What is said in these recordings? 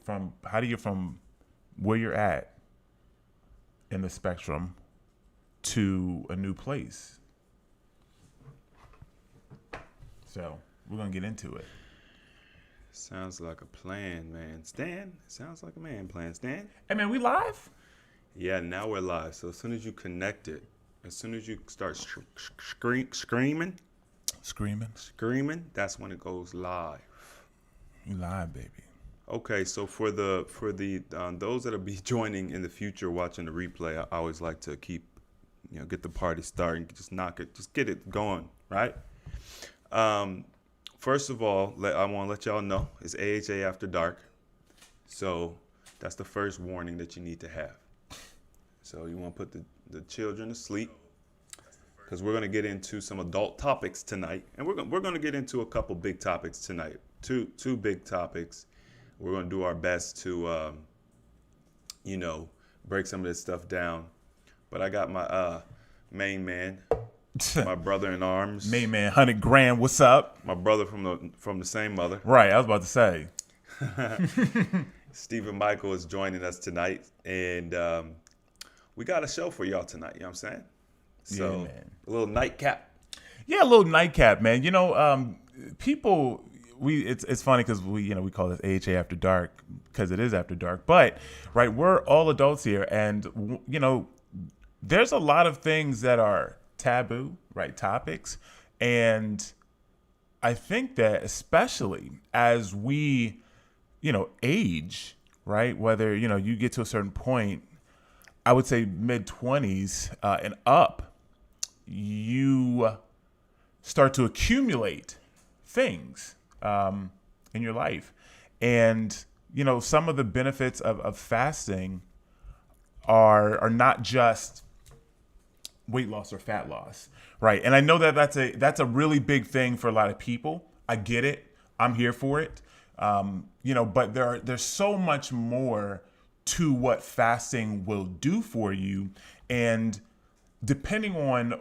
get from where you're at in the spectrum to a new place? So we're gonna get into it. Sounds like a plan, man. Stan, sounds like a man plan. Stan? Hey man, we live? Yeah, now we're live. So as soon as you connect it, as soon as you start screaming, that's when it goes live. You live, baby. Okay, so for the those that'll be joining in the future, watching the replay, I always like to keep, get the party started, just get it going, right? First of all, I want to let y'all know it's AHA After Dark, so that's the first warning that you need to have. So you want to put the children to sleep, because we're going to get into some adult topics tonight, and we're going to get into a couple big topics tonight. Two big topics. We're going to do our best to, break some of this stuff down. But I got my main man, my brother in arms. Main man, 100 grand. What's up? My brother from the same mother. Right, I was about to say. Stephen Michael is joining us tonight, and we got a show for y'all tonight. You know what I'm saying? So, yeah, man. A little nightcap. Yeah, a little nightcap, man. People. It's funny because we call this AHA After Dark because it is after dark. But right, we're all adults here, and there's a lot of things that are taboo, right? Topics, and I think that especially as we, age, right? Whether you get to a certain point, I would say mid-20s and up, you start to accumulate things in your life. And, some of the benefits of fasting are not just weight loss or fat loss, right? And I know that that's a really big thing for a lot of people. I get it. I'm here for it. But there's so much more to what fasting will do for you. And depending on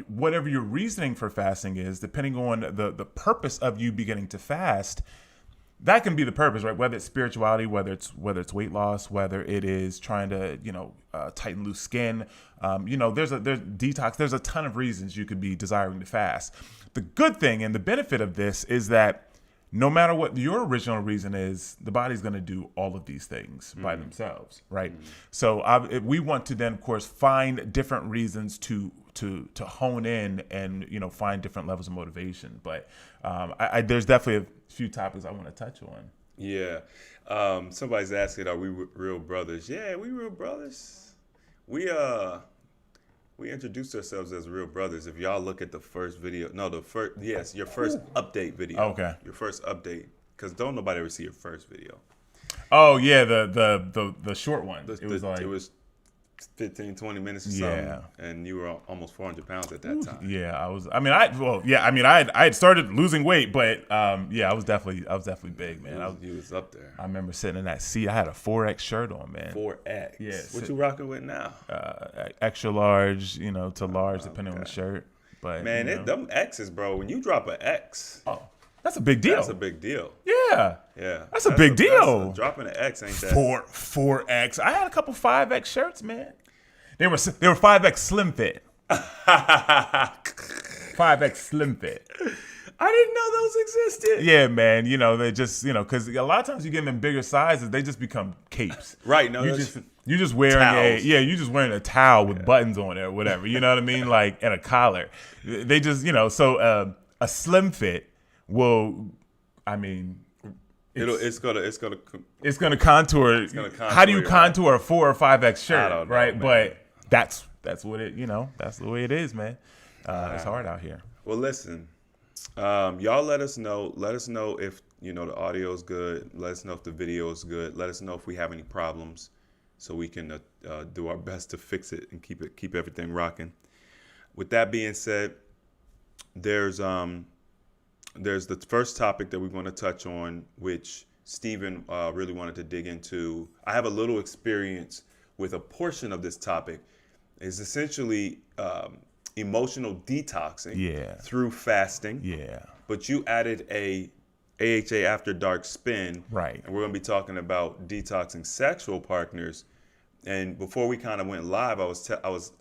whatever your reasoning for fasting is, depending on the purpose of you beginning to fast, that can be the purpose, right? Whether it's spirituality, whether it's weight loss, whether it is trying to tighten loose skin, there's detox. There's a ton of reasons you could be desiring to fast. The good thing and the benefit of this is that no matter what your original reason is, the body's going to do all of these things by themselves, right? So we want to then, of course, find different reasons to hone in and find different levels of motivation. But there's definitely a few topics I want to touch on. Yeah, somebody's asking, are we real brothers? Yeah, we real brothers. We introduced ourselves as real brothers. If y'all look at the first video, your first update video. Okay. Your first update, because don't nobody ever see your first video. Oh yeah, the short one. It was 15, 20 minutes or something, and you were almost 400 pounds at that time. Yeah, I was. I had started losing weight, but I was definitely big, man. You was up there. I remember sitting in that seat. I had a 4X shirt on, man. 4X. Yeah. What you rocking with now? Extra large, to large, depending on the shirt. But man, them X's, bro. When you drop an X, that's a big deal. That's a big deal. Yeah. Yeah. That's a big deal. Dropping an X ain't that. 4X. I had a couple 5X shirts, man. They were 5X slim fit. 5X slim fit. I didn't know those existed. Yeah, man. They just, because a lot of times you get them in bigger sizes, they just become capes. Right. No, you just wearing you just wearing a towel with buttons on it or whatever. You know what I mean? Like, and a collar. They just, so a slim fit will, it's gonna contour. How do you contour a 4 or 5X shirt? I don't know, right? Man. But that's what it. That's the way it is, man. It's hard out here. Well, listen, y'all. Let us know. Let us know if the audio is good. Let us know if the video is good. Let us know if we have any problems, so we can do our best to fix it and keep everything rocking. With that being said, there's the first topic that we want to touch on, which Stephen really wanted to dig into. I have a little experience with a portion of this topic. It's essentially emotional detoxing through fasting. Yeah. But you added a AHA After Dark spin. Right. And we're going to be talking about detoxing sexual partners. And before we kind of went live, I was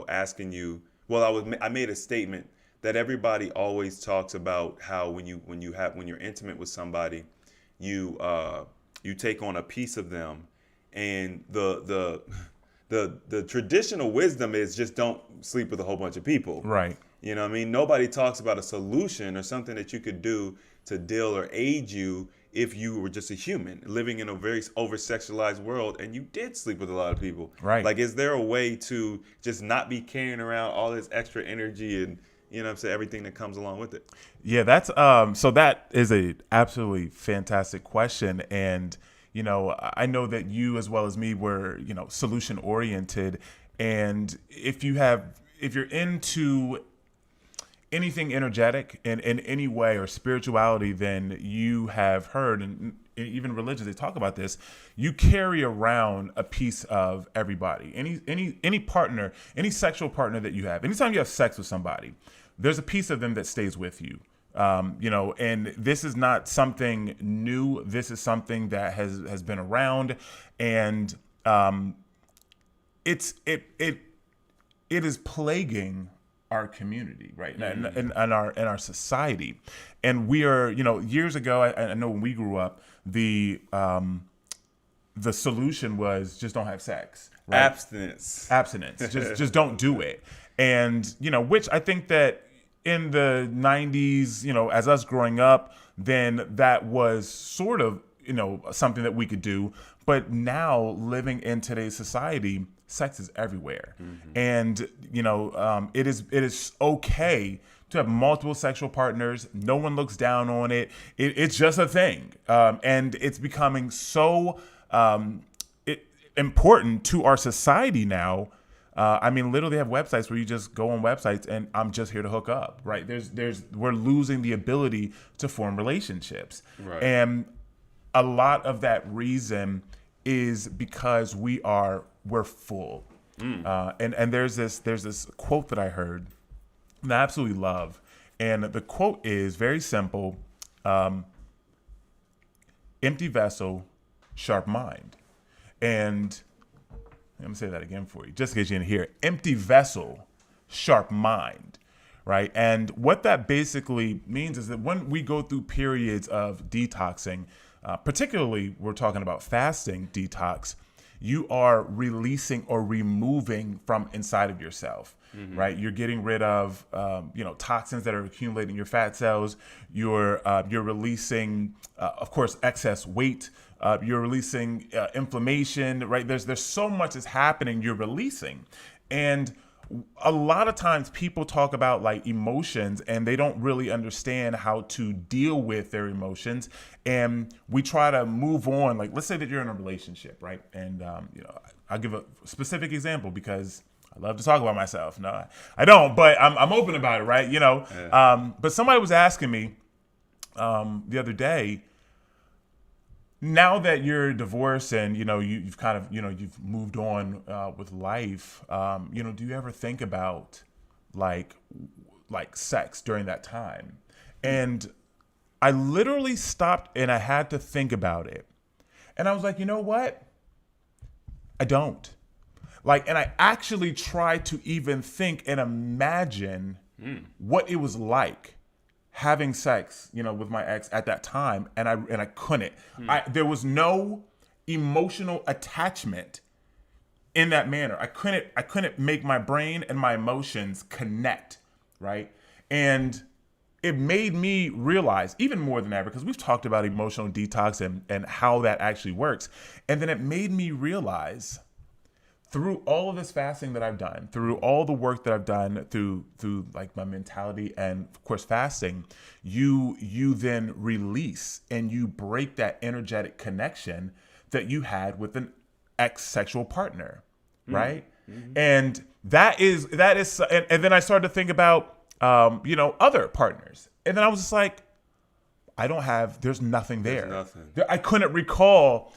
asking you. Well, I made a statement that everybody always talks about how when you're intimate with somebody, you take on a piece of them, and the traditional wisdom is just don't sleep with a whole bunch of people. Right. You know what I mean? Nobody talks about a solution or something that you could do to deal or aid you if you were just a human living in a very over-sexualized world and you did sleep with a lot of people. Right. Like, is there a way to just not be carrying around all this extra energy and, you know what I'm saying, everything that comes along with it? Yeah, that's so that is a absolutely fantastic question. And, you know, I know that you as well as me were, you know, solution oriented. And if you're into anything energetic in any way or spirituality, then you have heard, and even religions, they talk about this, you carry around a piece of everybody. Any partner, any sexual partner that you have, anytime you have sex with somebody, there's a piece of them that stays with you. You know, and this is not something new. This is something that has been around, and it is plaguing our community, right, and our society. And we are, you know, years ago, I know when we grew up, the solution was just don't have sex, right? Abstinence. just don't do it. And, you know, which I think that in the 90s, you know, as us growing up, then that was sort of, you know, something that we could do. But now living in today's society, sex is everywhere. Mm-hmm. And, you know, it is okay to have multiple sexual partners. No one looks down on it. It's just a thing. And it's becoming so important to our society now. I mean, literally have websites where you just go on websites and I'm just here to hook up, right? We're losing the ability to form relationships. Right. And a lot of that reason is because we're full. And there's this quote that I heard that I absolutely love. And the quote is very simple. Empty vessel, sharp mind. And let me say that again for you, just in case you didn't hear it. Empty vessel, sharp mind, right? And what that basically means is that when we go through periods of detoxing, particularly we're talking about fasting detox, you are releasing or removing from inside of yourself, right? You're getting rid of, toxins that are accumulating in your fat cells. You're releasing, of course, excess weight. You're releasing inflammation, right? There's so much is happening. You're releasing, and a lot of times people talk about like emotions and they don't really understand how to deal with their emotions. And we try to move on. Like, let's say that you're in a relationship, right? And, I'll give a specific example because I love to talk about myself. No, I don't, but I'm open about it, right? You know, Yeah. But somebody was asking me the other day, now that you're divorced and, you know, you've kind of, you know, you've moved on with life, do you ever think about like sex during that time? And I literally stopped and I had to think about it. And I was like, you know what? I don't. And I actually tried to even think and imagine what it was like having sex, you know, with my ex at that time, and I couldn't. There was no emotional attachment in that manner. I couldn't make my brain and my emotions connect, right? And it made me realize even more than ever, because we've talked about emotional detox and how that actually works. And then it made me realize through all of this fasting that I've done, through all the work that I've done, through like my mentality and of course fasting, you then release and you break that energetic connection that you had with an ex-sexual partner, right? Mm-hmm. And that is, and then I started to think about, other partners, and then I was just like, there's nothing there. There's nothing. I couldn't recall.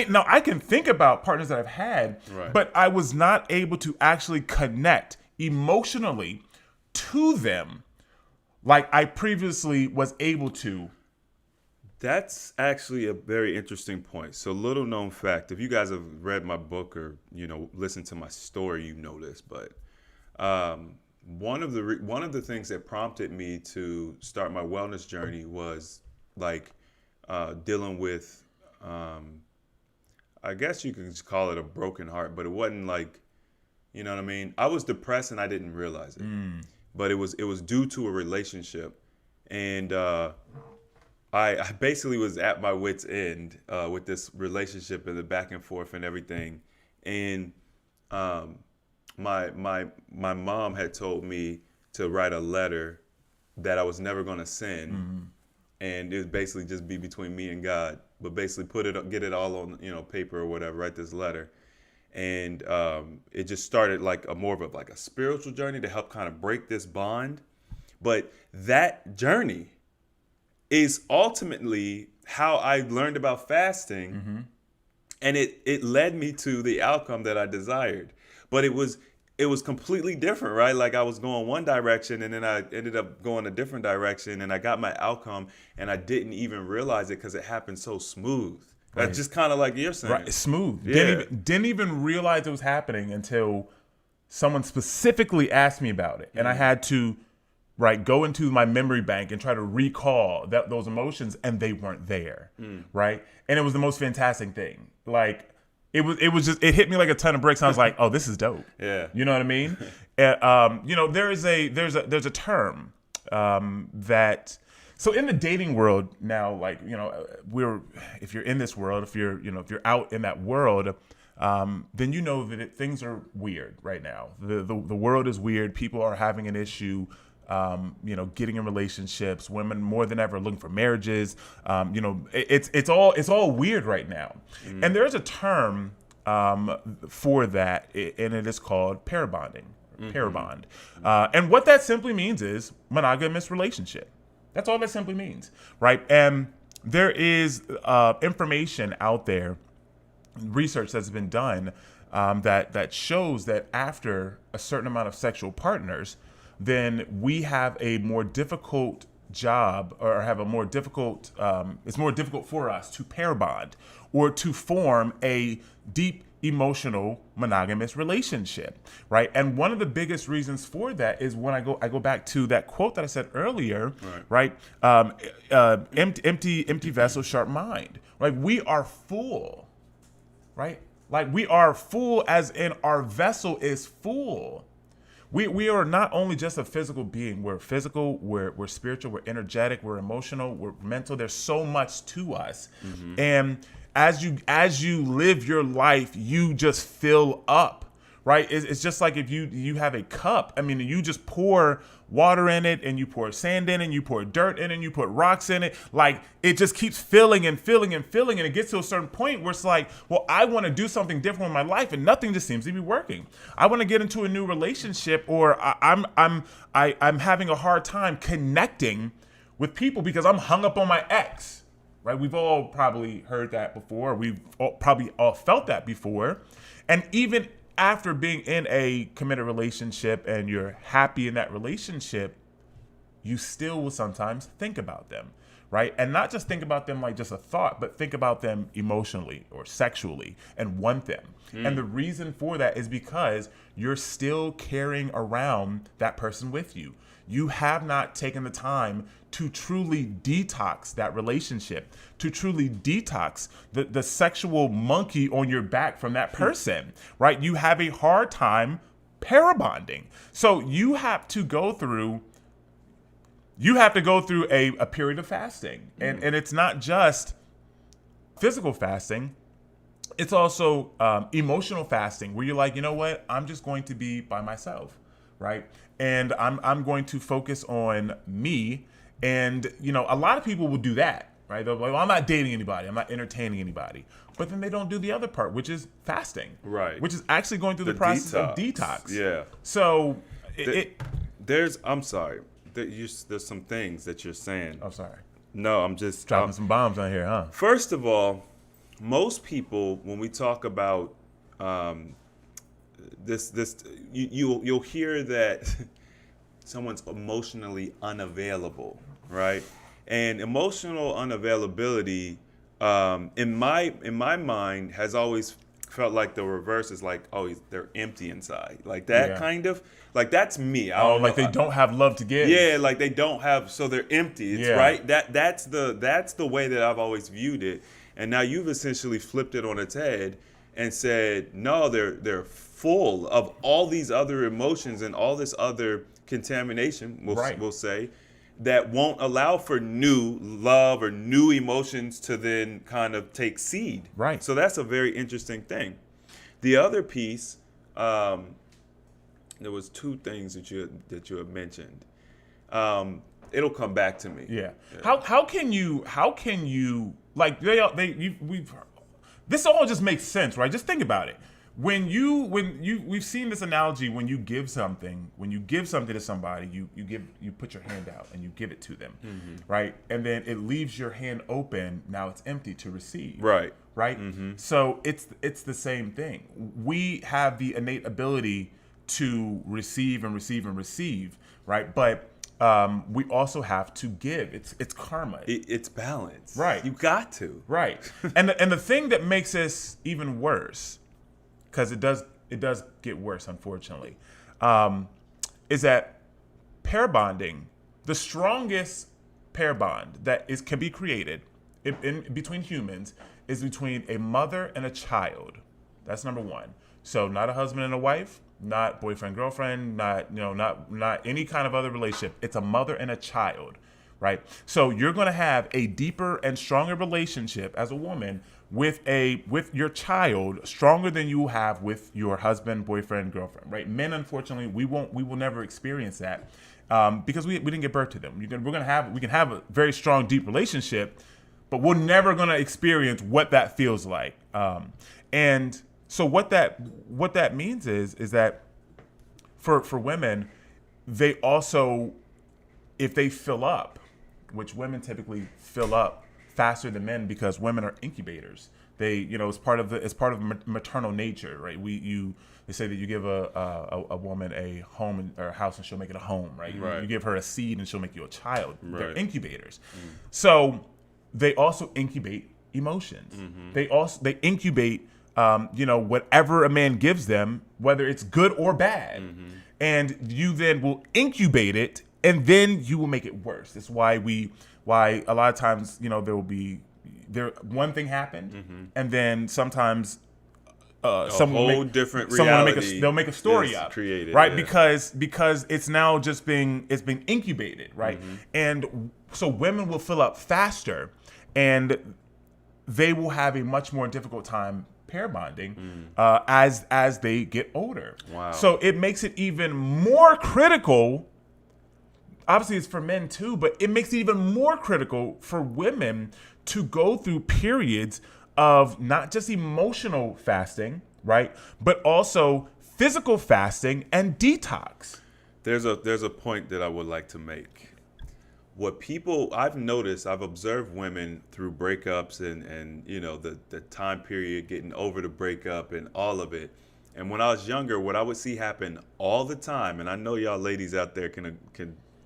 Now, I can think about partners that I've had, right, but I was not able to actually connect emotionally to them like I previously was able to That's actually a very interesting point. So, little known fact: if you guys have read my book or listened to my story, you know this. But one of the things that prompted me to start my wellness journey was like dealing with, I guess you could just call it a broken heart, but it wasn't like, you know what I mean. I was depressed and I didn't realize it, but it was due to a relationship, and I basically was at my wit's end with this relationship and the back and forth and everything. And my mom had told me to write a letter that I was never going to send, and it would basically just be between me and God. But basically, get it all on paper or whatever. Write this letter, and it just started like more of a spiritual journey to help kind of break this bond. But that journey is ultimately how I learned about fasting, and it led me to the outcome that I desired. But it was completely different, right? Like I was going one direction, and then I ended up going a different direction, and I got my outcome, and I didn't even realize it because it happened so smooth. Right. That's just kind of like you're saying. Right, smooth. Yeah. Didn't even realize it was happening until someone specifically asked me about it, and I had to go into my memory bank and try to recall those emotions, and they weren't there, right? And it was the most fantastic thing. Like it hit me like a ton of bricks. And I was like, oh, this is dope. Yeah, you know what I mean? There's a term that. So in the dating world now, like if you're in this world, if you're out in that world, then you know that things are weird right now. The world is weird. People are having an issue. Getting in relationships, women more than ever looking for marriages. It's all weird right now. And there's a term for that, and it is called pare bonding, pare bond. And what that simply means is monogamous relationship. That's all that simply means, right? And there is information out there, research that's been done that shows that after a certain amount of sexual partners, then we have a more difficult job, or have a more difficult, it's more difficult for us to pair bond or to form a deep emotional monogamous relationship, right? And one of the biggest reasons for that is when I go back to that quote that I said earlier, right? Empty vessel, sharp mind. Like we are full, right? Like we are full, as in our vessel is full. We are not only just a physical being. We're physical, we're spiritual, we're energetic, we're emotional, we're mental. There's so much to us. And as you live your life, you just fill up, right? It's just like if you have a cup. I mean, you just pour water in it, and you pour sand in it, and you pour dirt in it, and you put rocks in it. Like it just keeps filling and filling and filling, and it gets to a certain point where it's like, well, I want to do something different in my life, and nothing just seems to be working. I want to get into a new relationship, or I'm having a hard time connecting with people because I'm hung up on my ex. Right? We've all probably heard that before. Probably all felt that before. And even after being in a committed relationship and you're happy in that relationship, you still will sometimes think about them, right? And not just think about them like just a thought, but think about them emotionally or sexually and want them. And the reason for that is because you're still carrying around that person with you. You have not taken the time to truly detox that relationship, to truly detox the sexual monkey on your back from that person, right? You have a hard time parabonding. So you have to go through a period of fasting. And it's not just physical fasting. It's also emotional fasting, where you're like, you know what? I'm just going to be by myself, right? And I'm going to focus on me. And, a lot of people will do that, right? They'll be like, well, I'm not dating anybody. I'm not entertaining anybody. But then they don't do the other part, which is fasting. Right. Which is actually going through the process of detox. Yeah. So I'm sorry. There's some things that you're saying. I'm sorry. No, I'm just dropping some bombs on here, huh? First of all, most people, when we talk about you'll hear that someone's emotionally unavailable, right? And emotional unavailability, in my mind, has always felt like the reverse is like, oh, they're empty inside, like that Yeah. kind of, like that's me. I Oh, don't like know. they don't have love to give. Yeah, like they don't have, so they're empty. It's Yeah. right. That's the way that I've always viewed it. And now you've essentially flipped it on its head and said, no, they're full of all these other emotions and all this other contamination. Right. We'll say that won't allow for new love or new emotions to then kind of take seed. Right. So that's a very interesting thing. The other piece, there was two things that you had mentioned. It'll come back to me. Yeah. How can you like we've this all just makes sense, right? Just think about it. When you we've seen this analogy, when you give something to somebody, you put your hand out and you give it to them, right? And then it leaves your hand open. Now it's empty to receive. Right. Right. So it's the same thing. We have the innate ability to receive and receive and receive, right? But we also have to give. It's karma. It's balance. Right. You got to. Right. And the thing that makes this even worse, because it does get worse, unfortunately, is that pair bonding, the strongest pair bond that can be created in between humans, is between a mother and a child. That's number one. So not a husband and a wife, not boyfriend girlfriend, not any kind of other relationship. It's a mother and a child, right? So you're going to have a deeper and stronger relationship as a woman with your child, stronger than you have with your husband, boyfriend, girlfriend, right? Men, unfortunately, we will never experience that because we didn't give birth to them. We can have a very strong, deep relationship, but we're never going to experience what that feels like. And so what that means is that for women, they also, if they fill up, which women typically fill up faster than men because women are incubators. They, it's part of maternal nature, right? They say that you give a woman a home or a house and she'll make it a home, right? Right. You give her a seed and she'll make you a child. Right. They're incubators. So they also incubate emotions. They incubate whatever a man gives them, whether it's good or bad. And you then will incubate it, and then you will make it worse. That's why a lot of times, one thing happened, and then sometimes different reality they'll make a story up, created, right? yeah. Because it's now just being incubated, right? And so women will fill up faster, and they will have a much more difficult time pair bonding as they get older. Wow. So it makes it even more critical. Obviously, it's for men too, but it makes it even more critical for women to go through periods of not just emotional fasting, right, but also physical fasting and detox. There's a point that I would like to make. What people I've noticed, I've observed women through breakups and the time period getting over the breakup and all of it. And when I was younger, what I would see happen all the time, and I know y'all ladies out there can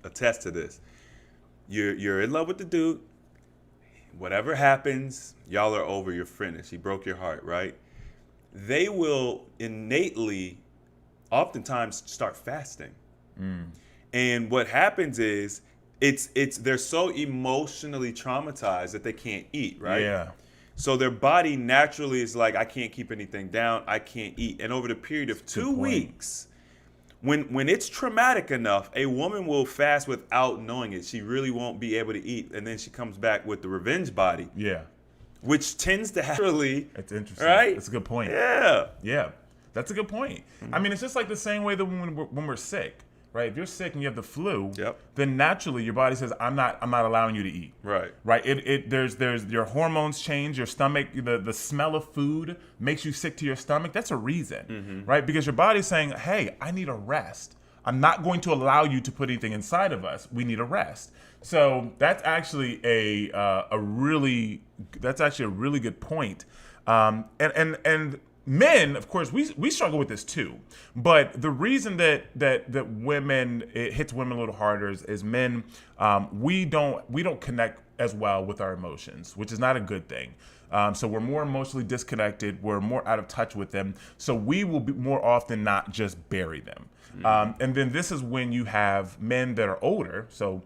attest to this. You're in love with the dude. Whatever happens, y'all are over. You're finished. He broke your heart, right? They will innately, oftentimes, start fasting. And what happens is, they're so emotionally traumatized that they can't eat, right? Yeah. So their body naturally is like, I can't keep anything down. I can't eat. And over the period of 2 weeks, when it's traumatic enough, a woman will fast without knowing it. She really won't be able to eat. And then she comes back with the revenge body. Yeah. Which tends to have really. It's interesting. Right? That's a good point. Yeah. Yeah. That's a good point. I mean, it's just like the same way that when we're sick. Right, if you're sick and you have the flu, then naturally your body says, "I'm not allowing you to eat." Right. Right. There's your hormones change, your stomach, the smell of food makes you sick to your stomach. That's a reason, right? Because your body's saying, "Hey, I need a rest. I'm not going to allow you to put anything inside of us. We need a rest." So that's actually a really good point. And men, of course, we struggle with this too. But the reason that women, it hits women a little harder is men, we don't connect as well with our emotions, which is not a good thing. So we're more emotionally disconnected. We're more out of touch with them. So we will be more often not just bury them. And then this is when you have men that are older, so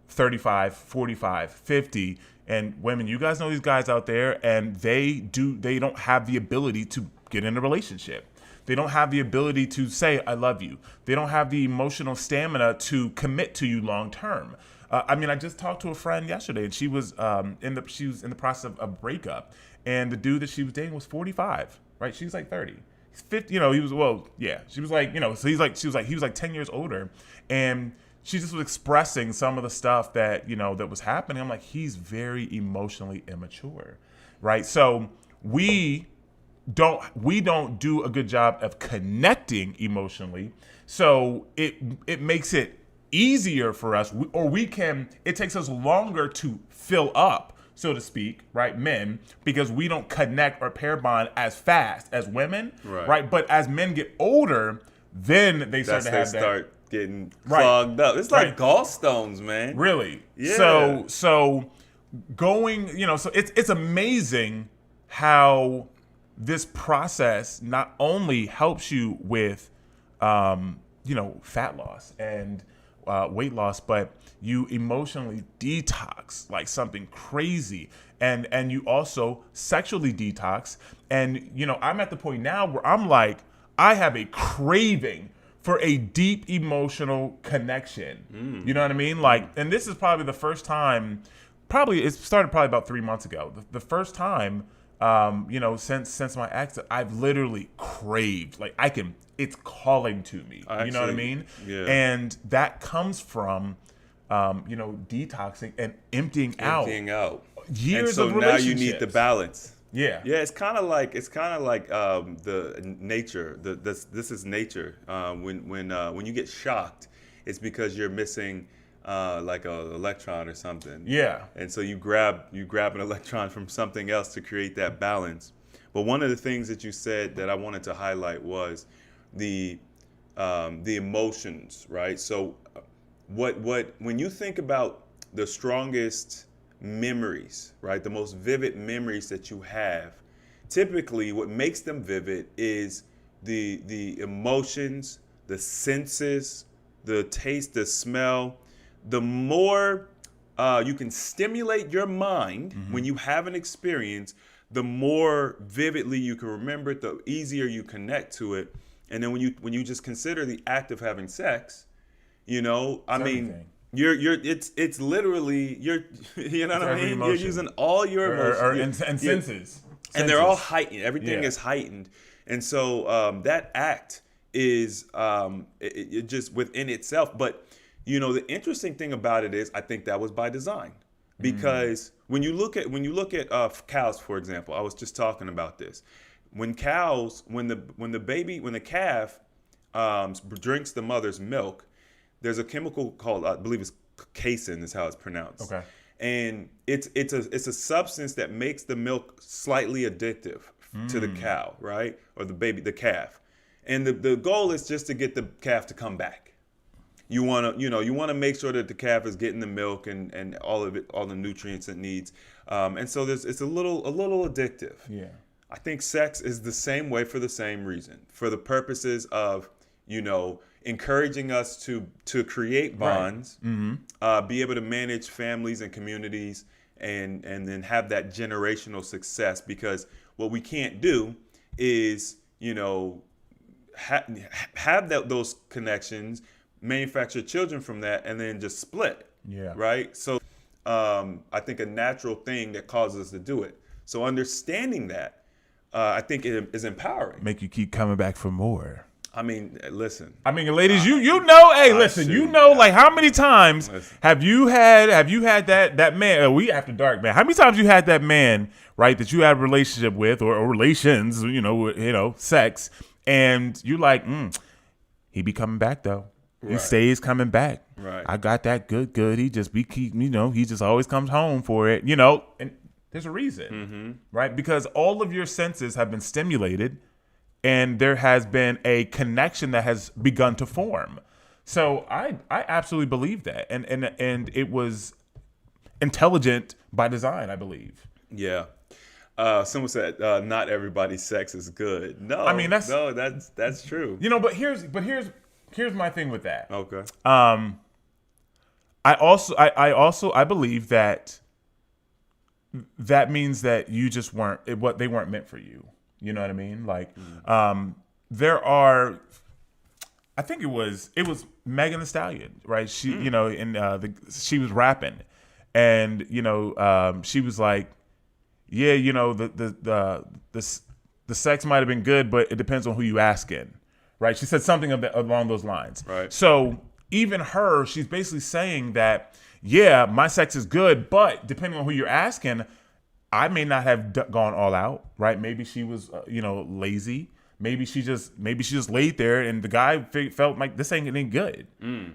35, 45, 50, and women, you guys know these guys out there, and they don't have the ability to get in a relationship. They don't have the ability to say, I love you. They don't have the emotional stamina to commit to you long term. I just talked to a friend yesterday, and she was in the process of a breakup, and the dude that she was dating was 45, right? She was like 30. He's 50, he was, well, yeah. She was like, so he was like 10 years older, and she just was expressing some of the stuff that, that was happening. I'm like, he's very emotionally immature, right? So we don't do a good job of connecting emotionally. So it makes it easier for us, it takes us longer to fill up, so to speak, right, men, because we don't connect or pair bond as fast as women, right? But as men get older, then they start getting clogged up. It's like gallstones, man. Really? Yeah. So going, so it's amazing how this process not only helps you with, fat loss and weight loss, but you emotionally detox like something crazy, and you also sexually detox. And I'm at the point now where I'm like, I have a craving for a deep emotional connection. You know what I mean? Like, and this is probably the first time, it started probably about 3 months ago. The first time, since my accident, I've literally craved, like it's calling to me. You know what I mean? Yeah. And that comes from, detoxing and emptying out years of relationships. And so now you need the balance. Yeah. Yeah, it's kind of like the nature. This is nature. When you get shocked, it's because you're missing like an electron or something. Yeah. And so you grab an electron from something else to create that balance. But one of the things that you said that I wanted to highlight was the emotions, right? So when you think about the strongest memories, right? The most vivid memories that you have, typically what makes them vivid is the emotions, the senses, the taste, the smell. The more you can stimulate your mind when you have an experience, the more vividly you can remember it, the easier you connect to it. And then when you just consider the act of having sex, it's literally you're You're using all your emotions and senses, and they're all heightened. Everything is heightened, and so that act is it just within itself. But the interesting thing about it is, I think that was by design, because when you look at cows, for example, I was just talking about this. When the calf drinks the mother's milk, there's a chemical called, I believe it's casein is how it's pronounced. Okay. And it's a substance that makes the milk slightly addictive to the cow, right? Or the calf. And the goal is just to get the calf to come back. You want to make sure that the calf is getting the milk and all of it, all the nutrients it needs. And so it's a little addictive. Yeah. I think sex is the same way for the same reason, for the purposes of, encouraging us to create bonds, be able to manage families and communities, and then have that generational success. Because what we can't do is, have those connections, manufacture children from that, and then just split. Yeah. Right. So I think a natural thing that causes us to do it. So understanding that, I think it is empowering. Make you keep coming back for more. I mean, listen. I mean, ladies, like how many times have you had that man? We after dark, man. How many times you had that man, right, that you had a relationship with or relations, sex, and you like, he be coming back though. He stays coming back. Right. I got that good. He just he just always comes home for it, and There's a reason, right? Because all of your senses have been stimulated, and there has been a connection that has begun to form. So I absolutely believe that, and it was intelligent by design, I believe. Yeah. Someone said, "Not everybody's sex is good." No, I mean, that's true. But here's my thing with that. Okay. I believe that means that you just they weren't meant for you. You know what I mean? Like, there are. I think it was Megan Thee Stallion, right? She, she was rapping, and she was like, yeah, the sex might have been good, but it depends on who you asking, right? She said something along those lines. Right. So even she's basically saying that, yeah, my sex is good, but depending on who you're asking, I may not have gone all out, right? Maybe she was, lazy. Maybe she just laid there, and the guy felt like this ain't any good,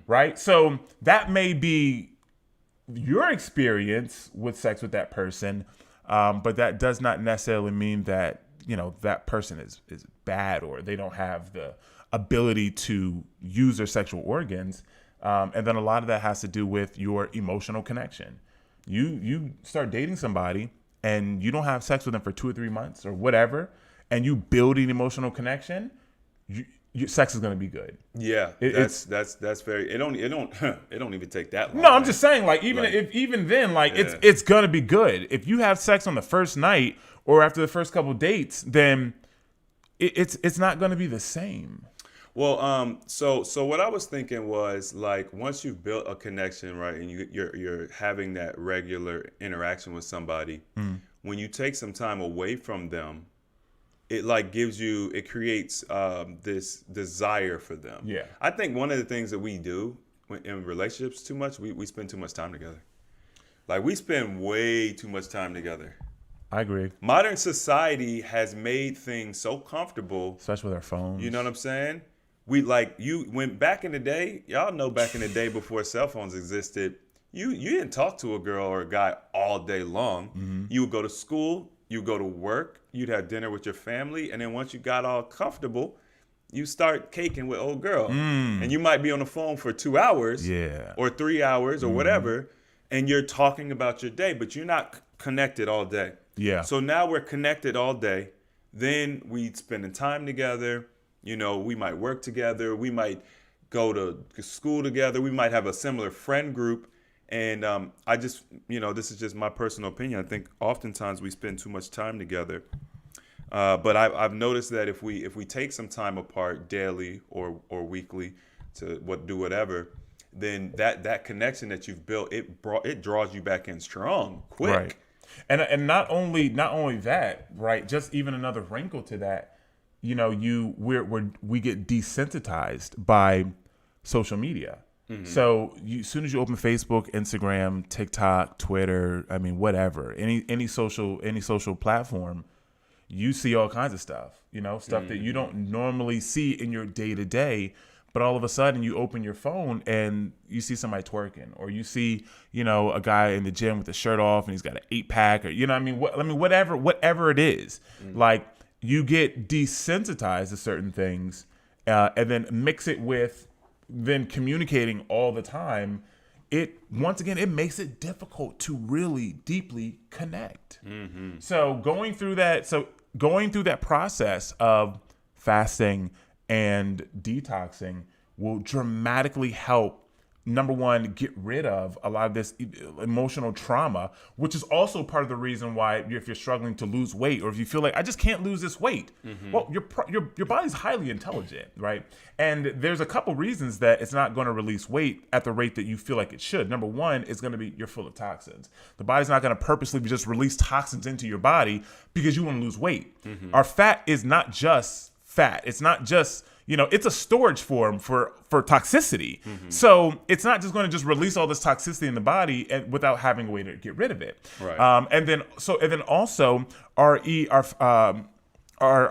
right? So that may be your experience with sex with that person, but that does not necessarily mean that that person is bad, or they don't have the ability to use their sexual organs. And then a lot of that has to do with your emotional connection. You start dating somebody, and you don't have sex with them for 2 or 3 months or whatever, and you build an emotional connection, your sex is going to be good. Yeah, that's very. It don't even take that long. No, I'm just saying, like, even then, like, yeah. it's going to be good. If you have sex on the first night or after the first couple dates, then it's not going to be the same. Well, so what I was thinking was, like, once you've built a connection, right, and you're having that regular interaction with somebody, when you take some time away from them, it creates this desire for them. Yeah. I think one of the things that we do in relationships too much, we spend too much time together. Like, we spend way too much time together. I agree. Modern society has made things so comfortable. Especially with our phones. You know what I'm saying? When back in the day, y'all know back in the day before cell phones existed, you didn't talk to a girl or a guy all day long. Mm-hmm. You would go to school, you would go to work, you'd have dinner with your family, and then once you got all comfortable, you start caking with old girl. And you might be on the phone for 2 hours or 3 hours or whatever, and you're talking about your day, but you're not connected all day. Yeah. So now we're connected all day. Then we spending time together. We might work together. We might go to school together. We might have a similar friend group. And I just, this is just my personal opinion. I think oftentimes we spend too much time together. But I've noticed that if we take some time apart daily or weekly to do whatever, then that connection that you've built, it draws you back in strong, quick. Right. And not only that, right? Just even another wrinkle to that, we get desensitized by social media. Mm-hmm. So as soon as you open Facebook, Instagram, TikTok, Twitter, I mean, whatever, any social platform, you see all kinds of stuff, stuff that you don't normally see in your day to day. But all of a sudden you open your phone and you see somebody twerking, or you see, a guy in the gym with the shirt off and he's got an 8-pack, or, whatever it is, like, you get desensitized to certain things, and then mix it with then communicating all the time. Once again, it makes it difficult to really deeply connect. Mm-hmm. So going through that process of fasting and detoxing will dramatically help, number one, get rid of a lot of this emotional trauma, which is also part of the reason why, if you're struggling to lose weight, or if you feel like, I just can't lose this weight, well, your body's highly intelligent, right? And there's a couple reasons that it's not going to release weight at the rate that you feel like it should. Number one, it's going to be you're full of toxins. The body's not going to purposely just release toxins into your body because you want to lose weight. Our fat is not just fat. It's not just, it's a storage form for toxicity. So it's not just going to just release all this toxicity in the body without having a way to get rid of it. Right. And then also our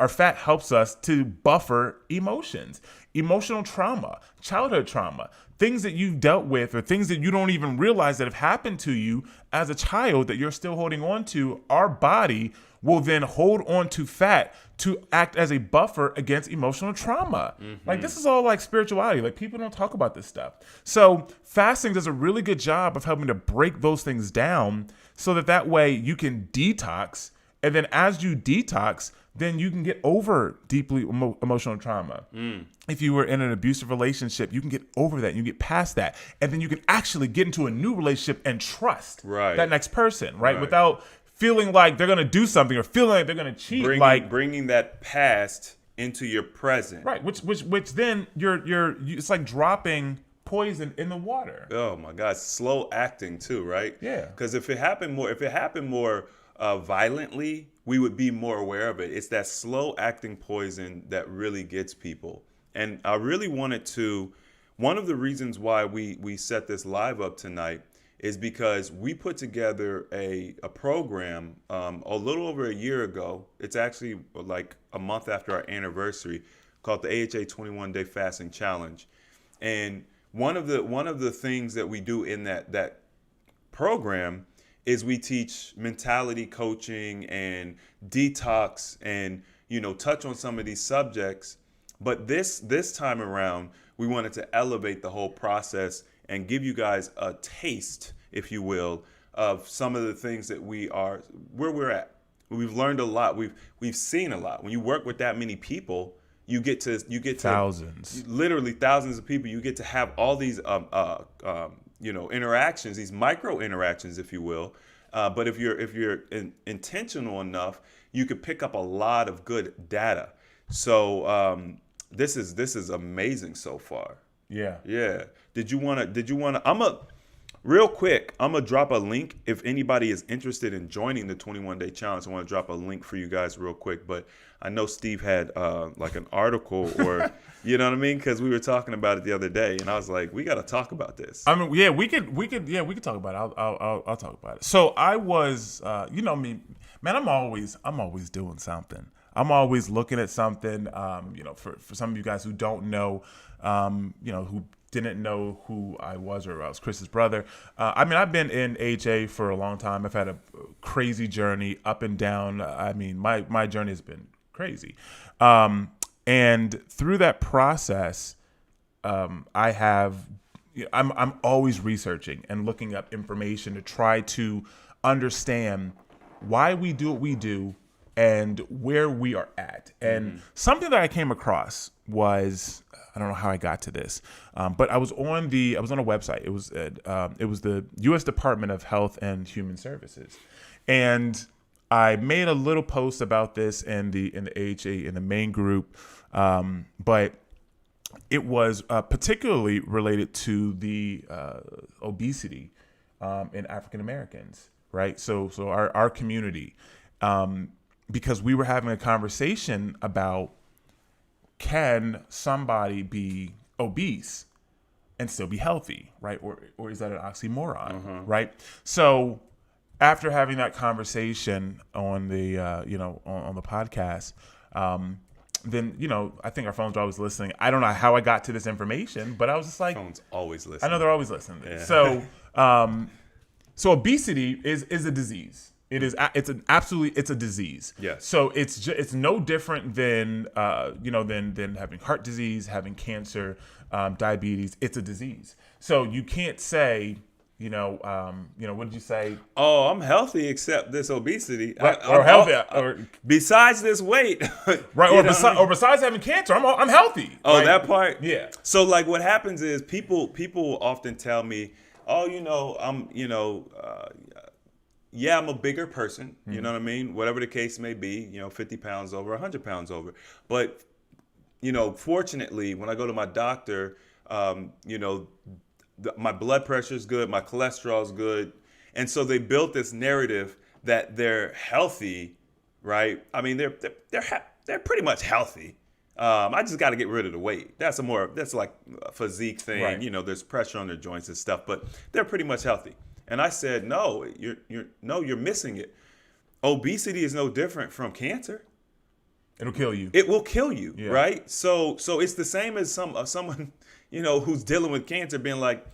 fat helps us to buffer emotions, emotional trauma, childhood trauma, things that you've dealt with or things that you don't even realize that have happened to you as a child that you're still holding on to, our body will then hold on to fat to act as a buffer against emotional trauma. Like, this is all like spirituality. Like, people don't talk about this stuff. So fasting does a really good job of helping to break those things down so that way you can detox. And then as you detox, then you can get over deeply emotional trauma. If you were in an abusive relationship, you can get over that. You get past that. And then you can actually get into a new relationship and trust that next person, right? Without feeling like they're going to do something or feeling like they're going to cheat. Bringing that past into your present. Right, which then it's like dropping poison in the water. Oh my God, slow acting too, right? Yeah. Because if it happened more violently, we would be more aware of it. It's that slow acting poison that really gets people. And I really wanted to, one of the reasons why we set this live up tonight is because we put together a program a little over a year ago. It's actually like a month after our anniversary, called the AHA 21-Day Fasting Challenge. And one of the things that we do in that program is we teach mentality coaching and detox and, touch on some of these subjects. But this time around, we wanted to elevate the whole process and give you guys a taste, if you will, of some of the things that where we're at. We've learned a lot. We've seen a lot. When you work with that many people, you get to thousands, literally thousands of people. You get to have all these interactions, these micro interactions, if you will. But if you're intentional enough, you could pick up a lot of good data. So this is amazing so far. Yeah. Did you wanna? Real quick, I'm gonna drop a link if anybody is interested in joining the 21-day challenge. I want to drop a link for you guys real quick, but I know Steve had like an article or you know what I mean, because we were talking about it the other day, and I was like, we got to talk about this. I mean, yeah, we could talk about it. I'll talk about it. So I was, me, man, I'm always doing something. I'm always looking at something. For some of you guys who don't know, who didn't know who I was, or I was Chris's brother. I've been in AHA for a long time. I've had a crazy journey up and down. My journey has been crazy. And through that process, I'm always researching and looking up information to try to understand why we do what we do and where we are at. And something that I came across was, I don't know how I got to this, but I was on a website. It was the U.S. Department of Health and Human Services, and I made a little post about this in the AHA in the main group, but it was particularly related to the obesity in African Americans, right? So our community, because we were having a conversation about, can somebody be obese and still be healthy, right? Or is that an oxymoron, right? So after having that conversation on the on the podcast, then I think our phones are always listening. I don't know how I got to this information, but I was just like, phones always listening. I know they're always listening. Yeah. So so obesity is a disease. It's a disease. Yes. So it's no different than than having heart disease, having cancer, diabetes. It's a disease. So you can't say, what did you say? Oh, I'm healthy except this obesity. Right, or healthy, or besides this weight. Right. Or besides having cancer, I'm healthy. Oh, right? that part. Yeah. So like what happens is people often tell me, oh, I'm a bigger person, you know what I mean? Whatever the case may be, 50 pounds over, 100 pounds over. But, fortunately, when I go to my doctor, my blood pressure is good, my cholesterol is good. And so they built this narrative that they're healthy, right? I mean, they're pretty much healthy. I just got to get rid of the weight. That's like a physique thing. Right. There's pressure on their joints and stuff, but they're pretty much healthy. And I said, no, you're missing it. Obesity is no different from cancer. It'll kill you. It will kill you, Yeah. right? So it's the same as someone who's dealing with cancer being like,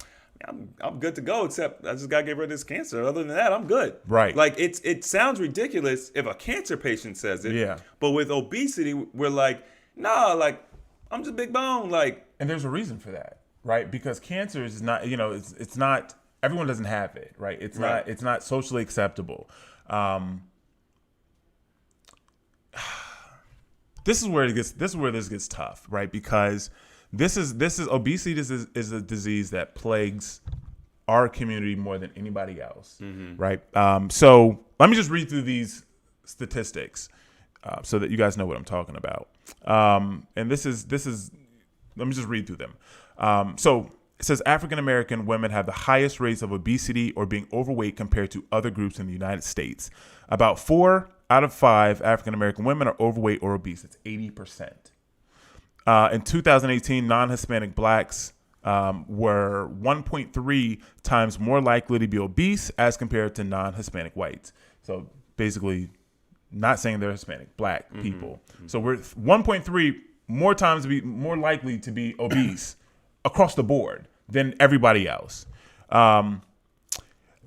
I'm good to go, except I just gotta get rid of this cancer. Other than that, I'm good. Right. Like it sounds ridiculous if a cancer patient says it. Yeah. But with obesity, we're like, nah, like I'm just big bone, like. And there's a reason for that, right? Because cancer is not, it's not, everyone doesn't have it, right? It's not socially acceptable. This is where this gets tough, right? Because this is obesity is a disease that plagues our community more than anybody else, right? So let me just read through these statistics so that you guys know what I'm talking about. And this is let me just read through them. So it says African American women have the highest rates of obesity or being overweight compared to other groups in the United States. About 4 out of 5 African American women are overweight or obese. It's 80%. In 2018, non-Hispanic blacks were 1.3 times more likely to be obese as compared to non-Hispanic whites. So basically, not saying they're Hispanic, black people. So we're 1.3 more times to be more likely to be obese across the board than everybody else.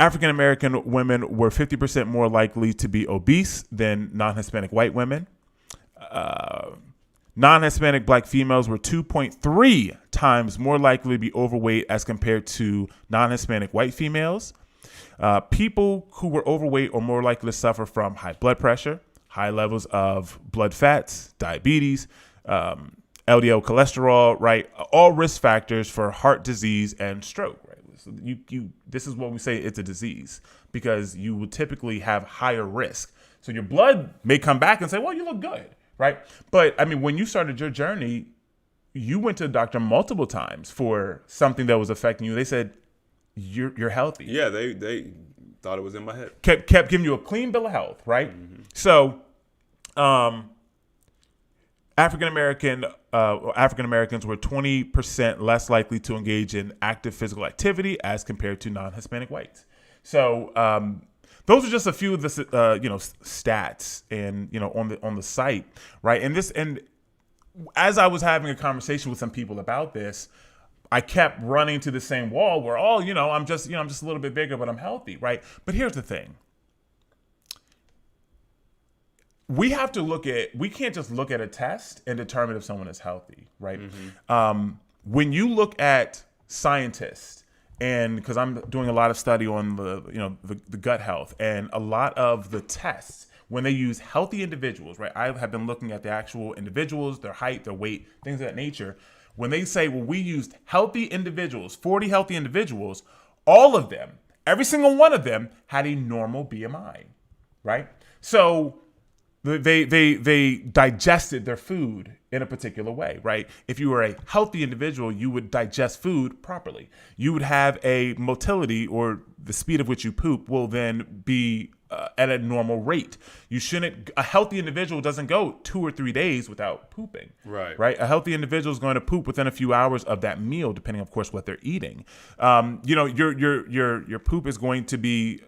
African American women were 50% more likely to be obese than non-Hispanic white women. Non-Hispanic black females were 2.3 times more likely to be overweight as compared to non-Hispanic white females. People who were overweight are more likely to suffer from high blood pressure, high levels of blood fats, diabetes, LDL cholesterol, right? All risk factors for heart disease and stroke, right? So this is what we say it's a disease because you would typically have higher risk. So your blood may come back and say, well, you look good, right? But I mean, when you started your journey, you went to the doctor multiple times for something that was affecting you. They said, you're healthy. Yeah, they thought it was in my head. Kept giving you a clean bill of health, right? So, African Americans were 20% less likely to engage in active physical activity as compared to non-Hispanic whites. So those are just a few of the stats and on the site, right? And as I was having a conversation with some people about this, I kept running to the same wall where I'm just a little bit bigger, but I'm healthy, right? But here's the thing. We can't just look at a test and determine if someone is healthy, right? When you look at scientists, and because I'm doing a lot of study on the gut health, and a lot of the tests, when they use healthy individuals, right? I have been looking at the actual individuals, their height, their weight, things of that nature. When they say, well, we used healthy individuals, 40 healthy individuals, all of them, every single one of them had a normal BMI, right? So they digested their food in a particular way, right? If you were a healthy individual, you would digest food properly. You would have a motility, or the speed of which you poop will then be at a normal rate. A healthy individual doesn't go 2 or 3 days without pooping. Right. A healthy individual is going to poop within a few hours of that meal, depending, of course, what they're eating. Your poop is going to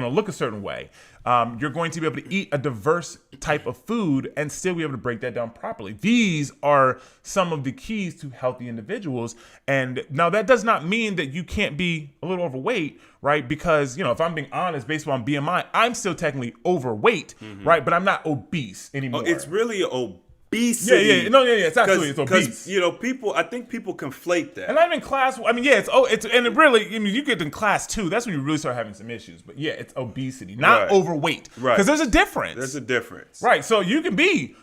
look a certain way. You're going to be able to eat a diverse type of food and still be able to break that down properly. These are some of the keys to healthy individuals. And now that does not mean that you can't be a little overweight, right? Because, if I'm being honest, based on BMI, I'm still technically overweight, right? But I'm not obese anymore. Oh, it's really obesity. It's absolutely, it's obese. I think people conflate that. And I'm in class, you get in class 2, that's when you really start having some issues. But yeah, it's obesity, not overweight. Right. Because there's a difference. There's a difference. Right. So you can be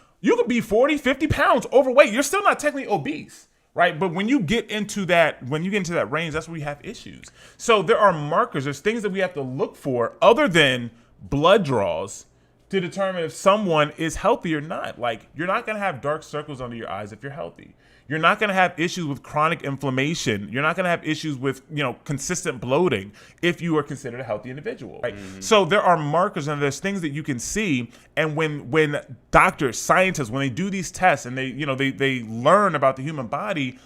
40, 50 pounds overweight. You're still not technically obese. Right. But when you get into that range, that's where we have issues. So there are markers, there's things that we have to look for other than blood draws to determine if someone is healthy or not. Like, you're not going to have dark circles under your eyes if you're healthy. You're not going to have issues with chronic inflammation. You're not going to have issues with, consistent bloating if you are considered a healthy individual. Right? So there are markers and there's things that you can see. And when doctors, scientists, when they do these tests and they learn about the human body,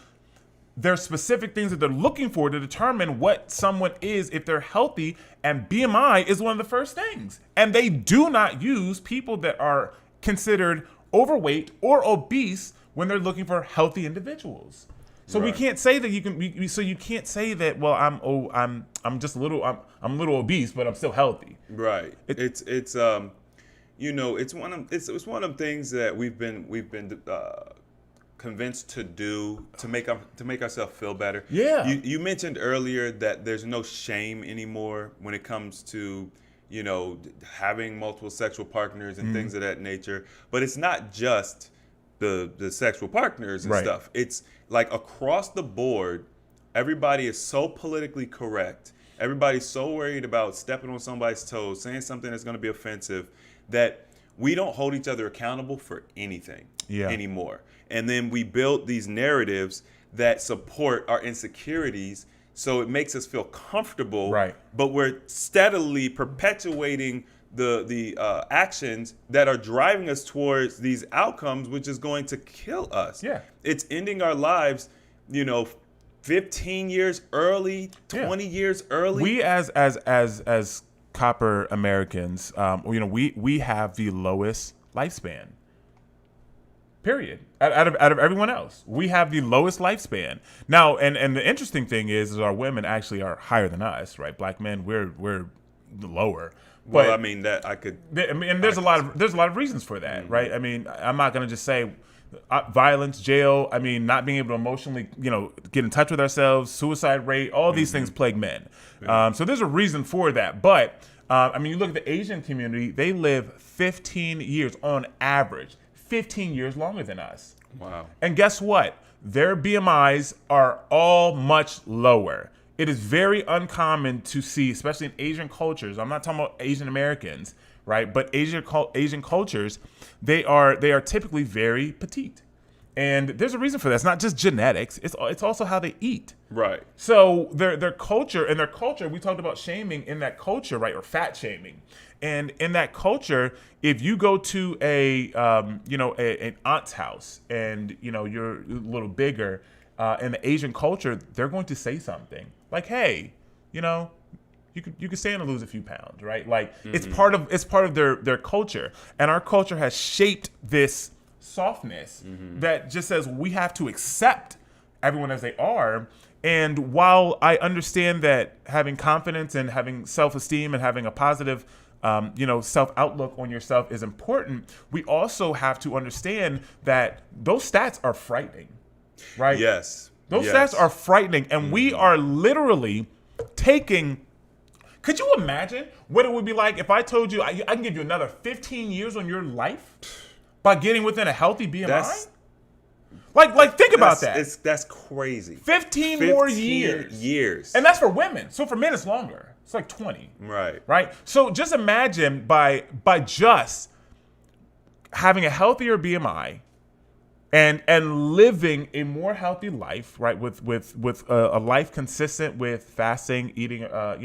there's specific things that they're looking for to determine what someone is if they're healthy, and BMI is one of the first things. And they do not use people that are considered overweight or obese when they're looking for healthy individuals. So we Right. can't say that you can. So you can't say that. Well, I'm just a little. I'm a little obese, but I'm still healthy. Right. It's you know, it's one of the things that we've been convinced to do to make ourselves feel better. Yeah. You mentioned earlier that there's no shame anymore when it comes to, you know, having multiple sexual partners and things of that nature. But it's not just the sexual partners and Right. stuff. It's like across the board, everybody is so politically correct. Everybody's so worried about stepping on somebody's toes, saying something that's going to be offensive, that we don't hold each other accountable for anything anymore. And then we build these narratives that support our insecurities, so it makes us feel comfortable. Right. But we're steadily perpetuating the actions that are driving us towards these outcomes, which is going to kill us. Yeah. It's ending our lives, you know, 15 years early, 20 years early. We as copper Americans, you know, we have the lowest lifespan. Period. Out of everyone else, we have the lowest lifespan now. And the interesting thing is our women actually are higher than us, right? Black men, we're lower. Well, But I mean that I could. and there's a lot of reasons for that, right? I mean, I'm not gonna just say violence, jail. I mean, not being able to emotionally, you know, get in touch with ourselves, suicide rate, all these things plague men. So there's a reason for that. But I mean, you look at the Asian community; they live 15 years on average, 15 years longer than us. Wow. And guess what? Their BMIs are all much lower. It is very uncommon to see, especially in Asian cultures. I'm not talking about Asian Americans, right? But Asian cultures, they are typically very petite, and there's a reason for that. It's not just genetics; it's also how they eat. Right. So their culture, we talked about shaming in that culture, right, or fat shaming, and in that culture, if you go to an aunt's house and you know you're a little bigger, in the Asian culture, they're going to say something like, "Hey, you know, you could stand to lose a few pounds, right?" Like it's part of their culture, and our culture has shaped this softness that just says we have to accept everyone as they are. And while I understand that having confidence and having self-esteem and having a positive self-outlook on yourself is important, we also have to understand that those stats are frightening, right? Yes. Those stats are frightening, and we are literally taking. Could you imagine what it would be like if I told you I can give you another 15 years on your life by getting within a healthy BMI? Like think about that. That's crazy. 15 more years. And that's for women. So for men, it's longer. It's like 20. Right? So just imagine by just having a healthier BMI and living a more healthy life, right? With a life consistent with fasting, eating a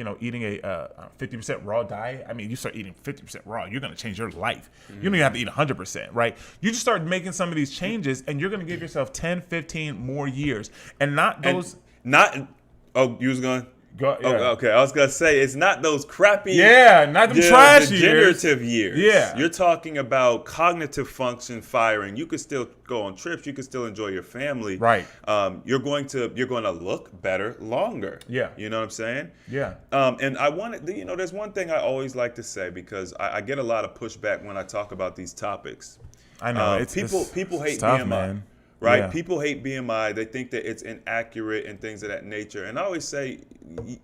50% raw diet. I mean, you start eating 50% raw, you're going to change your life. You don't even have to eat 100%, right? You just start making some of these changes, and you're going to give yourself 10, 15 more years, and not those. You was going. Go, yeah. Okay, I was gonna say it's not those crappy, not them trash degenerative years. Yeah, you're talking about cognitive function firing. You could still go on trips. You could still enjoy your family. Right. You're going to look better longer. Yeah. You know what I'm saying? Yeah. And I wanted, there's one thing I always like to say because I get a lot of pushback when I talk about these topics. I know people hate tough, BMI. Man. Right? Yeah. People hate BMI. They think that it's inaccurate and things of that nature. And I always say,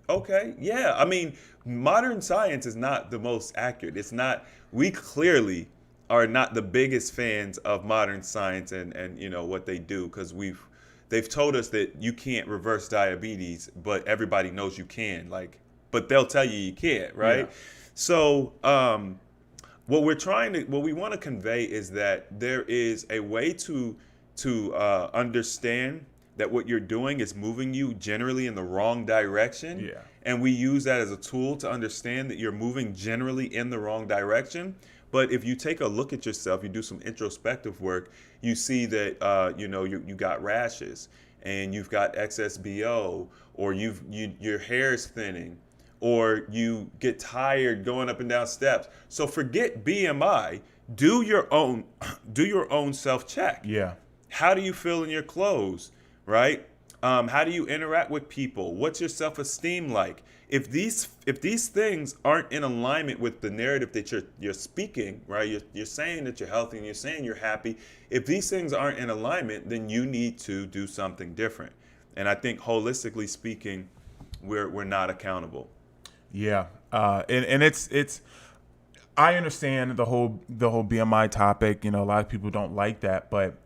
okay, yeah. I mean, modern science is not the most accurate. It's not. We clearly are not the biggest fans of modern science and what they do because they've told us that you can't reverse diabetes, but everybody knows you can. But they'll tell you can't, right? Yeah. So what we want to convey is that there is a way to understand that what you're doing is moving you generally in the wrong direction. Yeah. And we use that as a tool to understand that you're moving generally in the wrong direction. But if you take a look at yourself, you do some introspective work, you see that you got rashes and you've got excess BO, or your hair is thinning, or you get tired going up and down steps. So forget BMI. do your own self-check. Yeah. How do you feel in your clothes, right? How do you interact with people? What's your self-esteem like? If these things aren't in alignment with the narrative that you're speaking, right? You're saying that you're healthy and you're saying you're happy. If these things aren't in alignment, then you need to do something different. And I think holistically speaking, we're not accountable. Yeah. And it's I understand the whole BMI topic. You know, a lot of people don't like that, but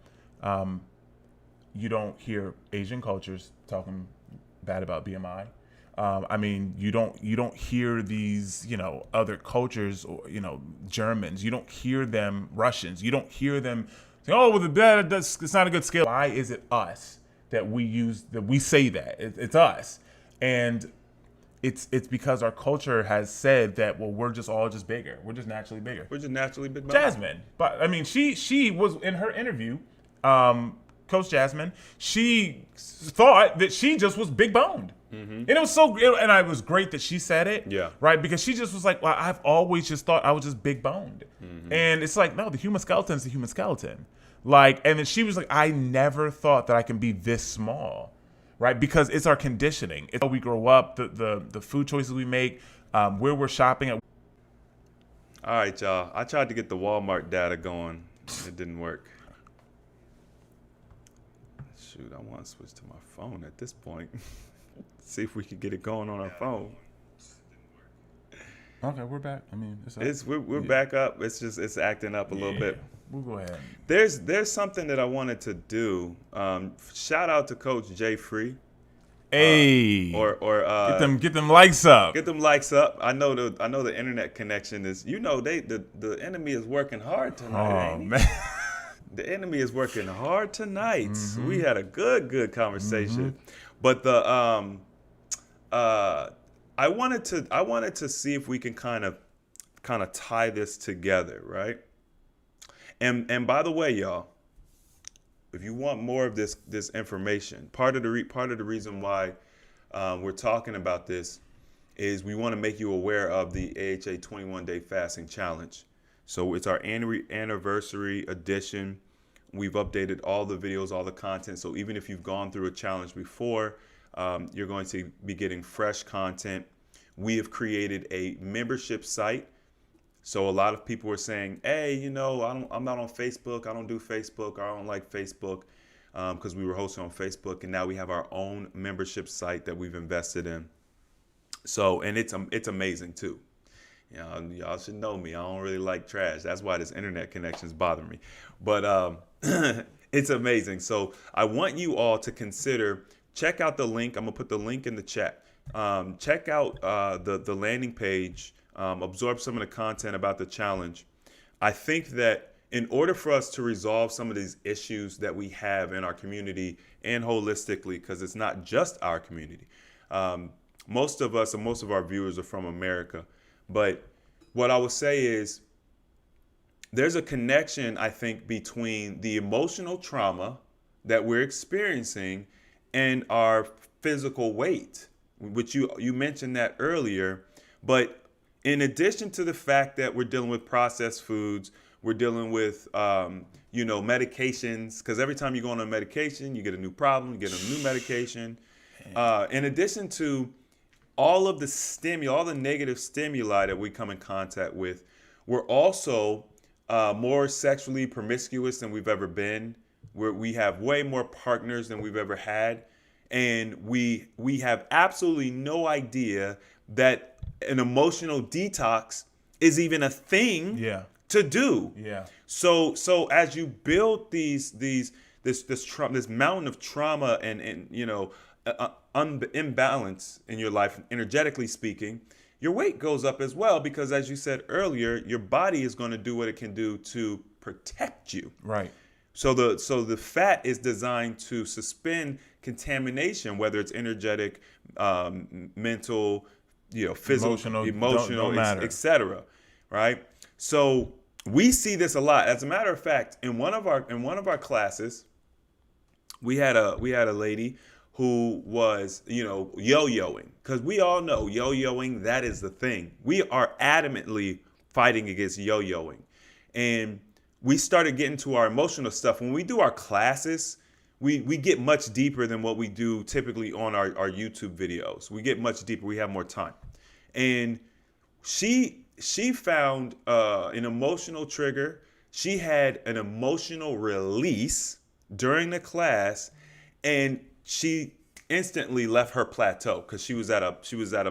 you don't hear Asian cultures talking bad about BMI. I mean, you don't hear these, you know, other cultures, or, you know, Germans. You don't hear them, Russians. You don't hear them saying, "Oh, well, it's not a good scale." Why is it us that we say that it's us? And it's because our culture has said that, well, we're just bigger. We're just naturally bigger. We're just naturally big. Jasmine, but I mean, she was in her interview. Coach Jasmine, she thought that she just was big boned. And it was and it was great that she said it. Yeah. Right. Because she just was like, well, I've always just thought I was just big boned. And it's like, no, the human skeleton is the human skeleton. Like, and then she was like, I never thought that I can be this small. Right. Because it's our conditioning. It's how we grow up, the food choices we make, where we're shopping at. All right, y'all. I tried to get the Walmart data going. It didn't work. Shoot, I want to switch to my phone at this point. See if we can get it going on our phone. Okay, we're back. I mean, we're back up. It's acting up a little bit. We'll go ahead. There's something that I wanted to do. Shout out to Coach Jay Free. Hey, or get them likes up. Get them likes up. I know the internet connection is. You know the enemy is working hard tonight. Oh man. The enemy is working hard tonight. We had a good conversation, but the I wanted to see if we can kind of tie this together, right? And by the way, y'all, if you want more of this information, part of the reason why we're talking about this is we want to make you aware of the AHA 21-day fasting challenge. So it's our anniversary edition. We've updated all the videos, all the content. So even if you've gone through a challenge before, you're going to be getting fresh content. We have created a membership site. So a lot of people were saying, hey, you know, I'm not on Facebook. I don't do Facebook. Or I don't like Facebook, because we were hosting on Facebook. And now we have our own membership site that we've invested in. So, and it's amazing too. You know, y'all should know me. I don't really like trash. That's why this internet connections bother me. But it's amazing. So I want you all to consider, check out the link. I'm going to put the link in the chat. Check out the landing page. Absorb some of the content about the challenge. I think that in order for us to resolve some of these issues that we have in our community and holistically, because it's not just our community, most of us and most of our viewers are from America. But what I would say is there's a connection, I think, between the emotional trauma that we're experiencing and our physical weight, which you mentioned that earlier. But in addition to the fact that we're dealing with processed foods, we're dealing with, medications, because every time you go on a medication, you get a new problem, you get a new medication. In addition to all of the all the negative stimuli that we come in contact with, we're also more sexually promiscuous than we've ever been. We have way more partners than we've ever had. And we have absolutely no idea that an emotional detox is even a thing to do. Yeah. So as you build this mountain of trauma and imbalance in your life, energetically speaking, your weight goes up as well, because as you said earlier, your body is going to do what it can do to protect you. Right. So the fat is designed to suspend contamination, whether it's energetic, mental, physical, emotional, etc. Right. So we see this a lot. As a matter of fact, in one of our classes, we had a lady who was, yo-yoing, because we all know yo-yoing, that is the thing. We are adamantly fighting against yo-yoing. And we started getting to our emotional stuff. When we do our classes, we get much deeper than what we do typically on our YouTube videos. We get much deeper. We have more time. And she found an emotional trigger. She had an emotional release during the class, and she instantly left her plateau because she was at a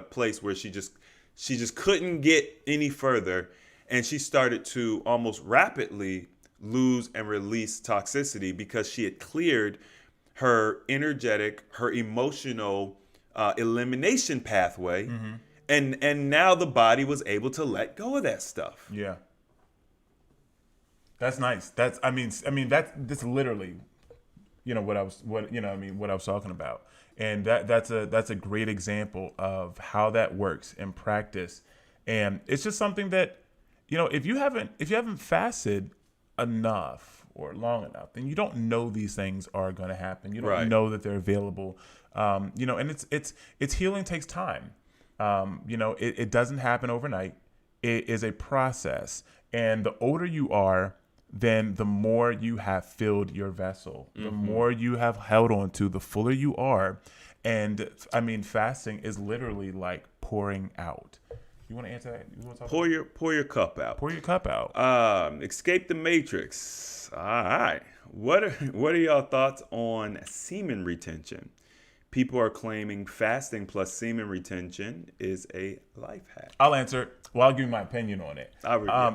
place where she just couldn't get any further, and she started to almost rapidly lose and release toxicity because she had cleared her energetic, her emotional elimination pathway. And now the body was able to let go of that stuff. Yeah. That's nice. That's literally, what I was talking about. And that's a great example of how that works in practice. And it's just something that, if you haven't fasted enough or long enough, then you don't know these things are going to happen. You don't know that they're available. And it's healing takes time. It doesn't happen overnight. It is a process. And the older you are, then the more you have filled your vessel, the more you have held on to, the fuller you are. And fasting is literally like pouring out. You want to answer that? You want to talk pour your cup out. Pour your cup out. Escape the matrix. All right. What are y'all thoughts on semen retention? People are claiming fasting plus semen retention is a life hack. I'll answer. Well, I'll give you my opinion on it.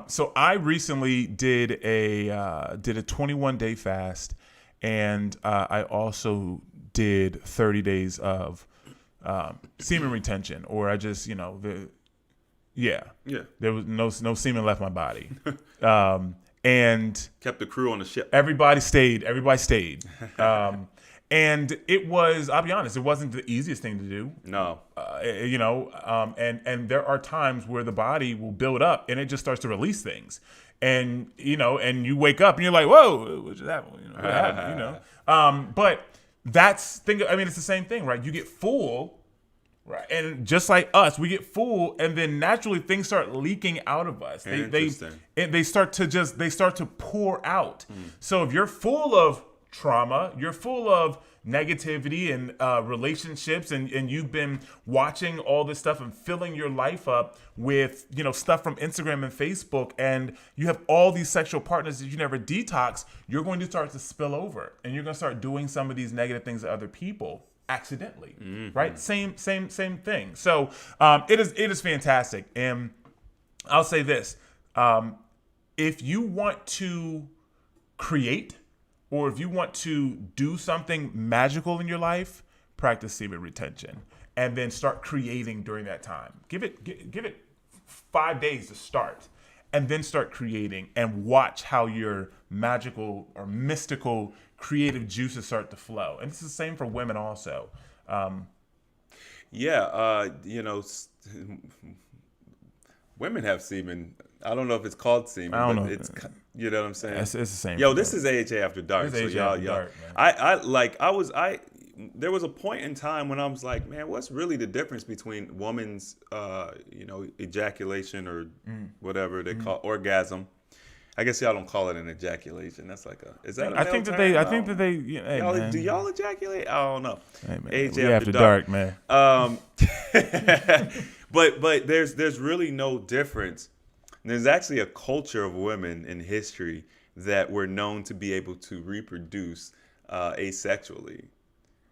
So I recently did a 21-day fast, and I also did 30 days of semen retention, or I just there was no semen left my body, and kept the crew on the ship. Everybody stayed. And it was, I'll be honest, it wasn't the easiest thing to do. No. And there are times where the body will build up and it just starts to release things. And, and you wake up and you're like, whoa, what just happened? What happened? But it's the same thing, right? You get full, right? And just like us, we get full, and then naturally things start leaking out of us. They start to pour out. So if you're full of trauma, you're full of negativity and relationships, and you've been watching all this stuff and filling your life up with stuff from Instagram and Facebook, and you have all these sexual partners that you never detox, you're going to start to spill over, and you're going to start doing some of these negative things to other people accidentally. Right? Same thing. So it is fantastic. And I'll say this, if you want to create, or if you want to do something magical in your life, practice semen retention, and then start creating during that time. Give it 5 days to start, and then start creating, and watch how your magical or mystical creative juices start to flow. And it's the same for women also. Women have semen. I don't know if it's called semen, but it's, you know what I'm saying? It's the same. Yo, this is AHA After Dark. This is AHA After Dark, man. There was a point in time when I was like, man, what's really the difference between woman's, ejaculation or whatever they call orgasm? I guess y'all don't call it an ejaculation. That's like is that a male term? I think that they. Hey, man. Do y'all ejaculate? I don't know. Hey, man, AHA After Dark, man. But there's really no difference. There's actually a culture of women in history that were known to be able to reproduce asexually.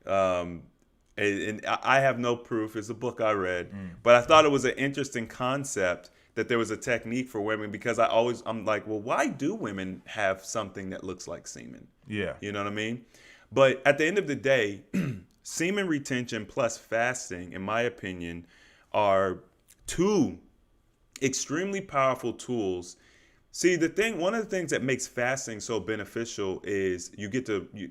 And I have no proof. It's a book I read, but I thought it was an interesting concept that there was a technique for women, because I'm like, well, why do women have something that looks like semen? Yeah. You know what I mean? But at the end of the day, semen retention plus fasting, in my opinion, are two extremely powerful tools. See, one of the things that makes fasting so beneficial is you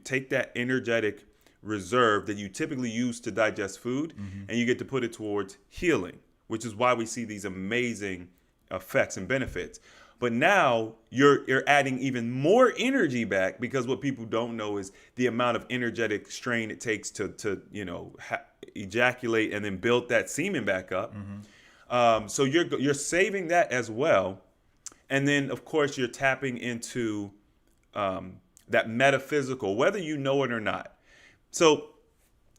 take that energetic reserve that you typically use to digest food, and you get to put it towards healing, which is why we see these amazing effects and benefits. But now you're adding even more energy back, because what people don't know is the amount of energetic strain it takes to ejaculate and then build that semen back up. So you're saving that as well. And then, of course, you're tapping into that metaphysical, whether you know it or not. So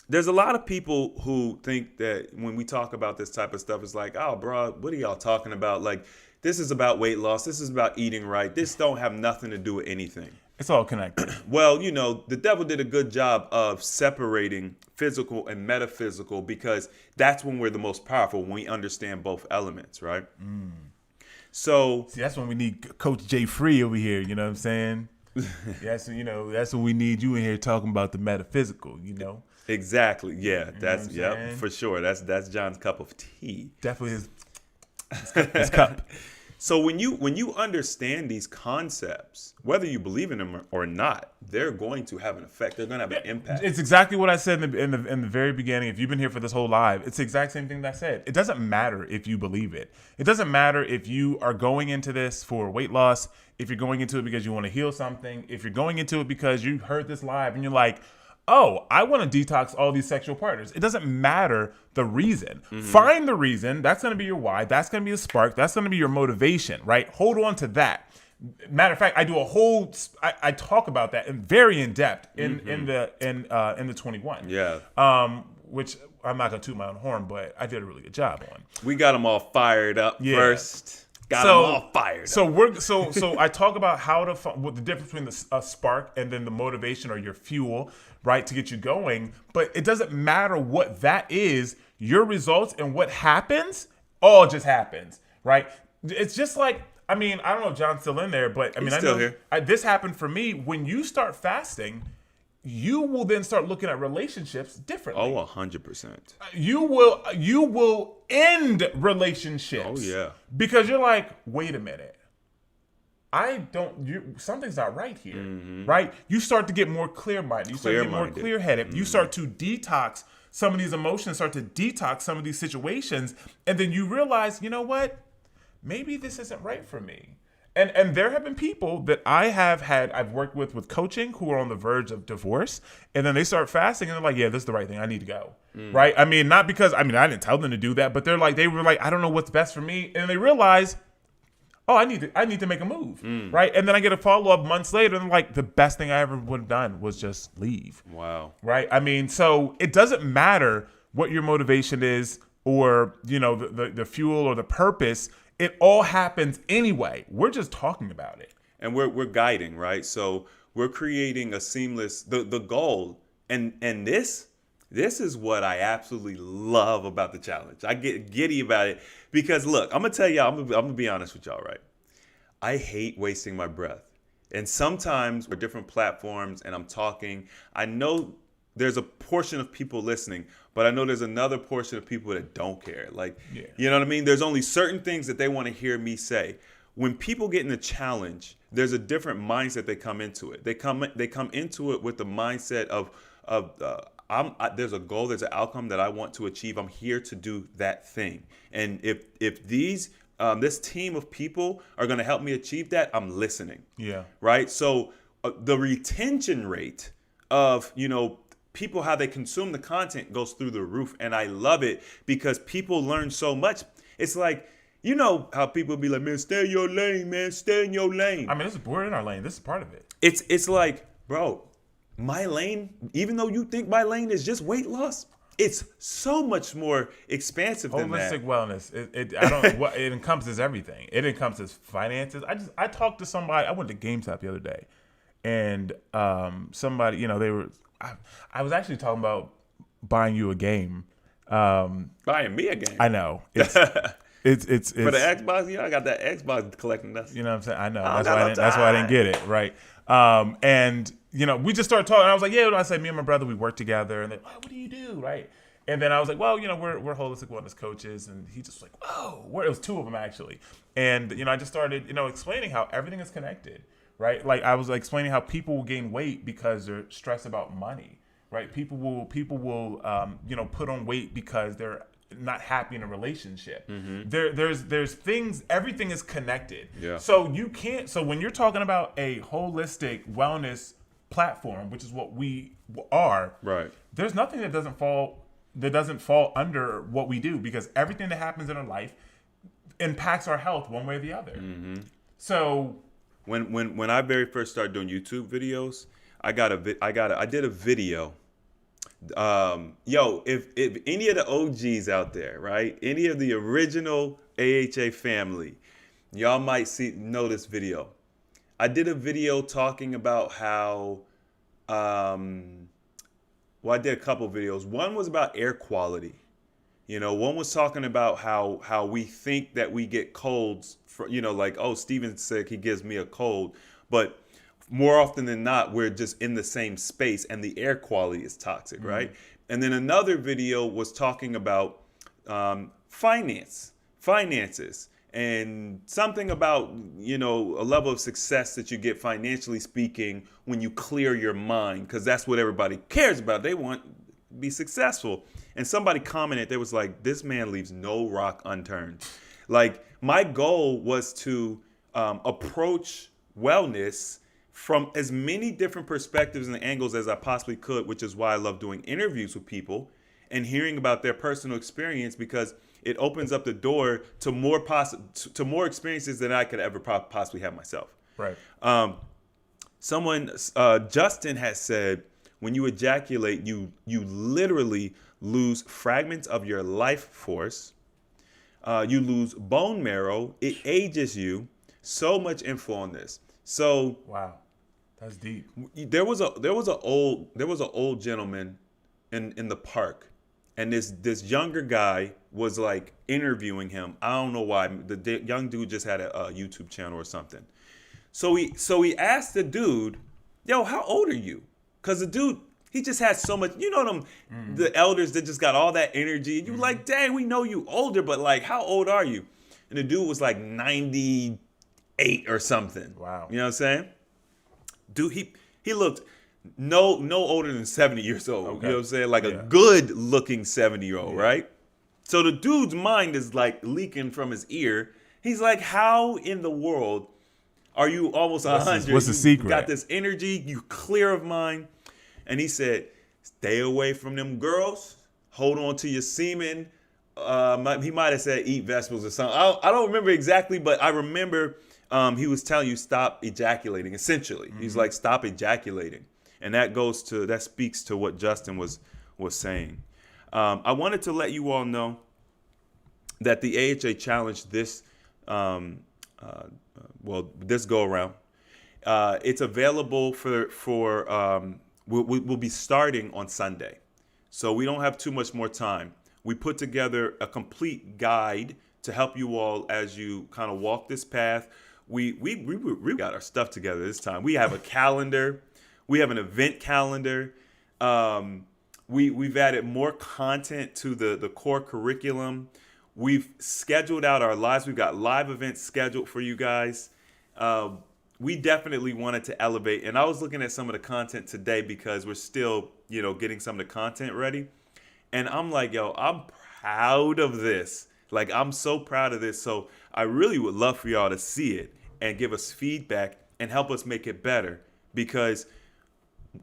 there's a lot of people who think that when we talk about this type of stuff, it's like, oh, bro, what are y'all talking about? Like, this is about weight loss. This is about eating right. This don't have nothing to do with anything. It's all connected. Well, the devil did a good job of separating physical and metaphysical, because that's when we're the most powerful, when we understand both elements, right? So See, that's when we need Coach Jay Free over here. You know what I'm saying? That's when we need you in here talking about the metaphysical. exactly, yeah, that's what I'm saying? for sure. That's John's cup of tea. Definitely his cup. So when you understand these concepts, whether you believe in them or not, they're going to have an effect. They're going to have an impact. It's exactly what I said in the very beginning. If you've been here for this whole live, it's the exact same thing that I said. It doesn't matter if you believe it. It doesn't matter if you are going into this for weight loss, if you're going into it because you want to heal something, if you're going into it because you heard this live and you're like, oh, I want to detox all these sexual partners. It doesn't matter the reason. Find the reason. That's going to be your why. That's going to be the spark. That's going to be your motivation, right? Hold on to that. Matter of fact, I do a whole. I talk about that very in depth in the 21. Yeah. Which I'm not going to toot my own horn, but I did a really good job on. We got them all fired up first. Got them all fired up. So I talk about how to what the difference between the spark and then the motivation or your fuel, right, to get you going. But it doesn't matter what that is. Your results and what happens all just happens, right? It's just like, I mean, I don't know if John's still in there, but I mean, He's still here. This happened for me. When you start fasting, you will then start looking at relationships differently. Oh, 100%. You will end relationships. Oh, yeah. Because you're like, wait a minute. Something's not right here, right? You start to get more clear-minded. You start to get more clear-headed. You start to detox some of these emotions, start to detox some of these situations, and then you realize, you know what? Maybe this isn't right for me. And there have been people that I've worked with coaching who are on the verge of divorce, and then they start fasting and they're like, yeah, this is the right thing. I need to go. Right? I mean, not because, I didn't tell them to do that, but they were like, I don't know what's best for me. And they realize, oh, I need to make a move. Right? And then I get a follow-up months later and like, the best thing I ever would have done was just leave. Wow. Right? I mean, so it doesn't matter what your motivation is or, the fuel or the purpose. It all happens anyway. We're just talking about it. And we're guiding, right? So we're creating a seamless, the goal. And this is what I absolutely love about the challenge. I get giddy about it because look, I'm going to tell y'all, I'm going to be honest with y'all, right? I hate wasting my breath. And sometimes we're different platforms and I'm talking, I know there's a portion of people listening, but I know there's another portion of people that don't care. Like, You know what I mean? There's only certain things that they want to hear me say. When people get in a challenge, there's a different mindset they come into it. They come into it with the mindset of there's a goal, there's an outcome that I want to achieve. I'm here to do that thing. And if these this team of people are going to help me achieve that, I'm listening. Yeah. Right? So the retention rate of, people, how they consume the content goes through the roof. And I love it because people learn so much. It's like, how people be like, man, stay in your lane, man, stay in your lane. We're in our lane. This is part of it. It's like, bro, my lane, even though you think my lane is just weight loss, it's so much more expansive than that. Holistic wellness. It encompasses everything. It encompasses finances. I talked to somebody. I went to GameStop the other day, and somebody, I was actually talking about buying you a game. Buying me a game. I know. It's for the Xbox. I got that Xbox collecting dust. You know what I'm saying? I know. That's why I didn't get it, right? And we just started talking. And I was like, yeah. I said, me and my brother, we work together. And they're like, what do you do, right? And then I was like, well, we're holistic wellness coaches. And he just was like, whoa. It was two of them actually. And I just started explaining how everything is connected. Right, like I was explaining how people will gain weight because they're stressed about money. Right, people will put on weight because they're not happy in a relationship. There's things. Everything is connected. Yeah. So you can't. So when you're talking about a holistic wellness platform, which is what we are, right? There's nothing that doesn't fall under what we do because everything that happens in our life impacts our health one way or the other. So When I very first started doing YouTube videos, I did a video. If any of the OGs out there, right? Any of the original AHA family, y'all might know this video. I did a video talking about how I did a couple videos. One was about air quality. One was talking about how we think that we get colds for, like, oh, Steven said he gives me a cold, but more often than not, we're just in the same space and the air quality is toxic, right? And then another video was talking about finances, and something about, a level of success that you get financially speaking when you clear your mind, because that's what everybody cares about. They want to be successful. And somebody commented, they was like, this man leaves no rock unturned. Like, my goal was to approach wellness from as many different perspectives and angles as I possibly could, which is why I love doing interviews with people and hearing about their personal experience, because it opens up the door to more experiences than I could ever possibly have myself. right. Justin has said, when you ejaculate, you literally lose fragments of your life force. You lose bone marrow. It ages you. So much info on this. So Wow. That's deep. there was an old gentleman in the park, and this younger guy was like interviewing him. I don't know why. The young dude just had a YouTube channel or something. So he asked the dude, "Yo, how old are you?" Because the dude, he just had so much. The elders that just got all that energy. And you like, dang, we know you older, but like, how old are you? And the dude was like 98 or something. Wow. You know what I'm saying? Dude, he looked no older than 70 years old. Okay. You know what I'm saying? Like Yeah. a good looking 70-year-old, right? So the dude's mind is like leaking from his ear. He's like, how in the world are you almost 100? What's the You secret? got this energy, you clear of mind. And he said, stay away from them girls. Hold on to your semen. He might have said eat vegetables or something. I don't remember exactly, but I remember he was telling you stop ejaculating, essentially. He's like, stop ejaculating. And that speaks to what Justin was saying. I wanted to let you all know that the AHA challenge this go around. It's available we'll be starting on Sunday. So we don't have too much more time. We put together a complete guide to help you all as you kind of walk this path. We got our stuff together this time. We have a calendar. We have an event calendar. We've added more content to the core curriculum. We've scheduled out our lives. We've got live events scheduled for you guys. We definitely wanted to elevate. And I was looking at some of the content today because we're still, getting some of the content ready. And I'm like, yo, I'm proud of this. Like, I'm so proud of this. So I really would love for y'all to see it and give us feedback and help us make it better, because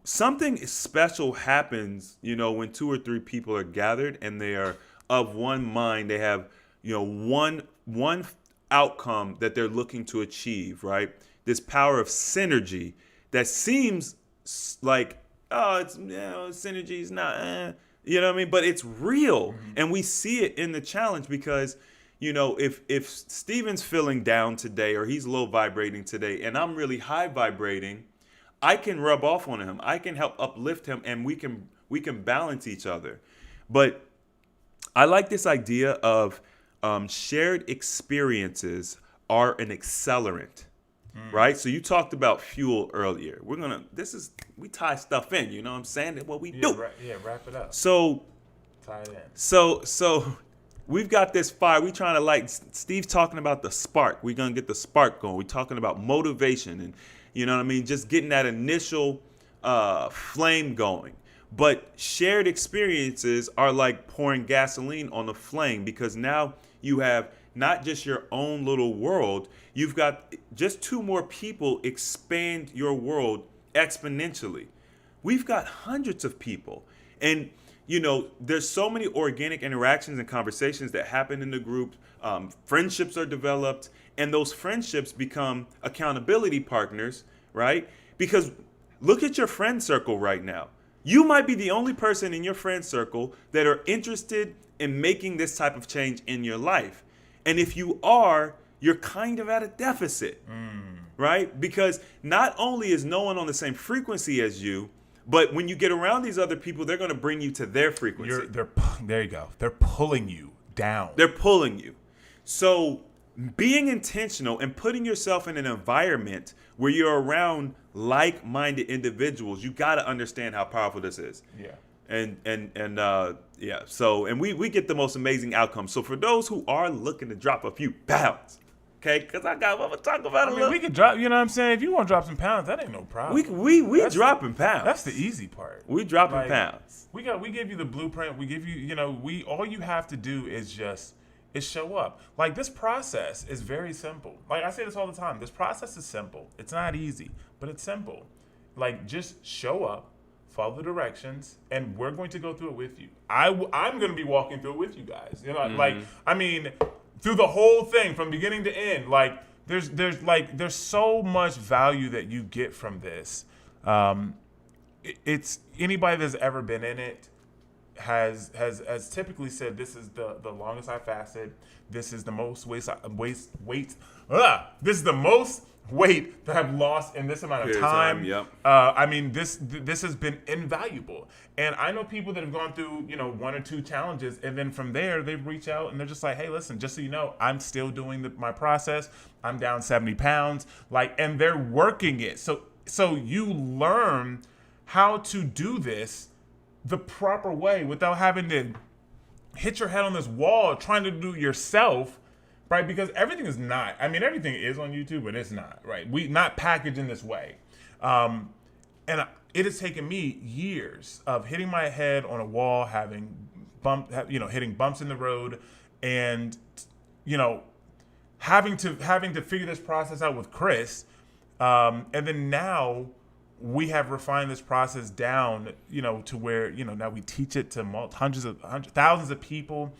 something special happens, when 2 or 3 people are gathered and they are of one mind. They have, one outcome that they're looking to achieve, right? This power of synergy that seems like, synergy is not, you know what I mean? But it's real. And we see it in the challenge because, if Steven's feeling down today or he's low vibrating today and I'm really high vibrating, I can rub off on him. I can help uplift him, and we can balance each other. But I like this idea of shared experiences are an accelerant, right? So you talked about fuel earlier. We tie stuff in, you know what I'm saying? That's what we do. Wrap it up. So Tie it in. So we've got this fire. We trying to Steve's talking about the spark. We're going to get the spark going. We're talking about motivation and, you know what I mean? Just getting that initial flame going. But shared experiences are like pouring gasoline on the flame, because now you have not just your own little world. You've got just 2 more people expand your world exponentially. We've got hundreds of people. And, there's so many organic interactions and conversations that happen in the group. Friendships are developed, and those friendships become accountability partners, right? Because look at your friend circle right now. You might be the only person in your friend circle that are interested in making this type of change in your life. And if you are, you're kind of at a deficit, right? Because not only is no one on the same frequency as you, but when you get around these other people, they're going to bring you to their frequency. There you go. They're pulling you down. They're pulling you. So being intentional and putting yourself in an environment where you're around like-minded individuals, you got to understand how powerful this is. Yeah. So we get the most amazing outcomes. So for those who are looking to drop a few pounds, okay, because I'm gonna talk about we could drop. You know what I'm saying? If you want to drop some pounds, that ain't no problem. We dropping pounds. That's the easy part. We dropping pounds. We give you the blueprint. We give you, all you have to do is show up. Like, this process is very simple. Like, I say this all the time. This process is simple. It's not easy, but it's simple. Like, just show up, follow the directions, and we're going to go through it with you. I'm going to be walking through it with you guys. Through the whole thing from beginning to end. Like, there's so much value that you get from this. It's anybody that's ever been in it has typically said, this is the longest I fasted. This is the most weight. This is the most weight that I've lost in this amount of time. Yep. This has been invaluable. And I know people that have gone through, 1 or 2 challenges, and then from there they've reached out and they're just like, hey, listen, just so you know, I'm still doing my process. I'm down 70 pounds. And they're working it. So you learn how to do this the proper way without having to hit your head on this wall trying to do it yourself, right? Because everything is not. Everything is on YouTube, but it's not, right? We not packaged in this way. And it has taken me years of hitting my head on a wall, hitting bumps in the road, and having to figure this process out with Chris, and then now we have refined this process down, to where, now we teach it to thousands of people.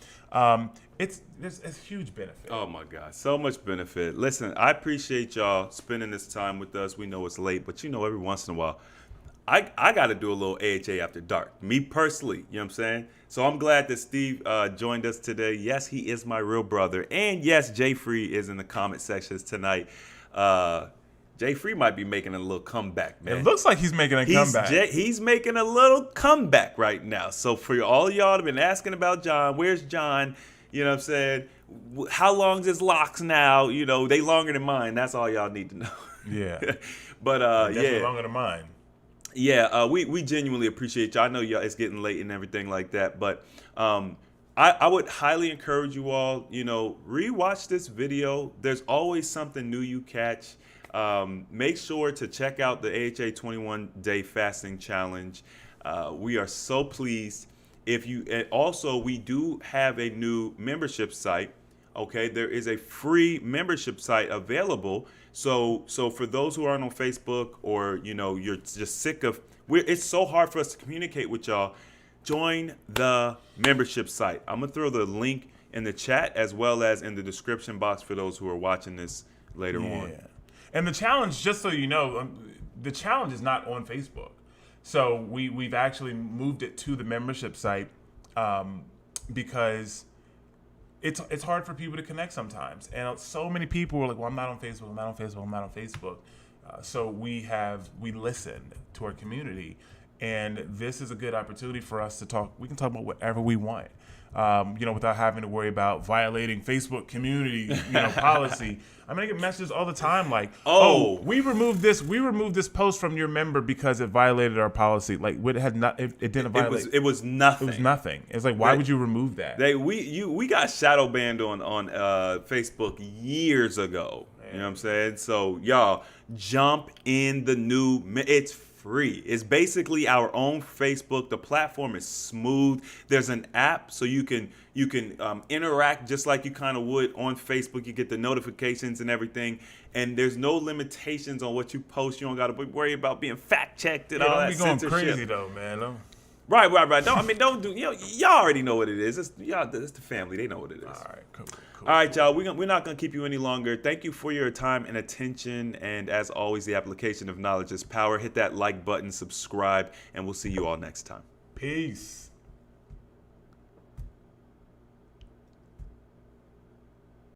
It's huge benefit. Oh my God, so much benefit. Listen, I appreciate y'all spending this time with us. We know it's late, but every once in a while, I got to do a little AHA after dark. Me personally, you know what I'm saying? So I'm glad that Steve joined us today. Yes, he is my real brother. And yes, Jay Free is in the comment sections tonight. Jay Free might be making a little comeback, man. It looks like he's making a comeback. He's making a little comeback right now. So for all y'all that have been asking about John, where's John? You know what I'm saying? How long's his locks now? They longer than mine. That's all y'all need to know. Yeah. But definitely longer than mine. Yeah, we genuinely appreciate y'all. I know y'all, it's getting late and everything like that, but I would highly encourage you all, rewatch this video. There's always something new you catch. Make sure to check out the AHA 21-day fasting challenge. We are so pleased. And also we do have a new membership site. Okay, there is a free membership site available. So for those who aren't on Facebook, or you're just sick of, it's so hard for us to communicate with y'all. Join the membership site. I'm gonna throw the link in the chat as well as in the description box for those who are watching this later on. And the challenge, just so you know, the challenge is not on Facebook. So we've actually moved it to the membership site because it's hard for people to connect sometimes. And so many people were like, well, I'm not on Facebook. So we listen to our community, and this is a good opportunity for us to talk. We can talk about whatever we want. Without having to worry about violating Facebook community, policy. I get messages all the time like, "Oh, we removed this post from your member because it violated our policy." Like, it didn't violate. It was nothing. It was nothing. It's like, why would you remove that? We got shadow banned on Facebook years ago. Man. You know what I'm saying? So y'all jump in the new. It's free. It's basically our own Facebook. The platform is smooth. There's an app so you can interact just like you kind of would on Facebook. You get the notifications and everything, and there's no limitations on what you post. You don't got to worry about being fact checked and all that censorship. Don't be going crazy though, man. Right. Don't do. Y'all already know what it is. It's the family. They know what it is. All right, cool. All right, y'all. We're not gonna keep you any longer. Thank you for your time and attention. And as always, the application of knowledge is power. Hit that like button, subscribe, and we'll see you all next time. Peace.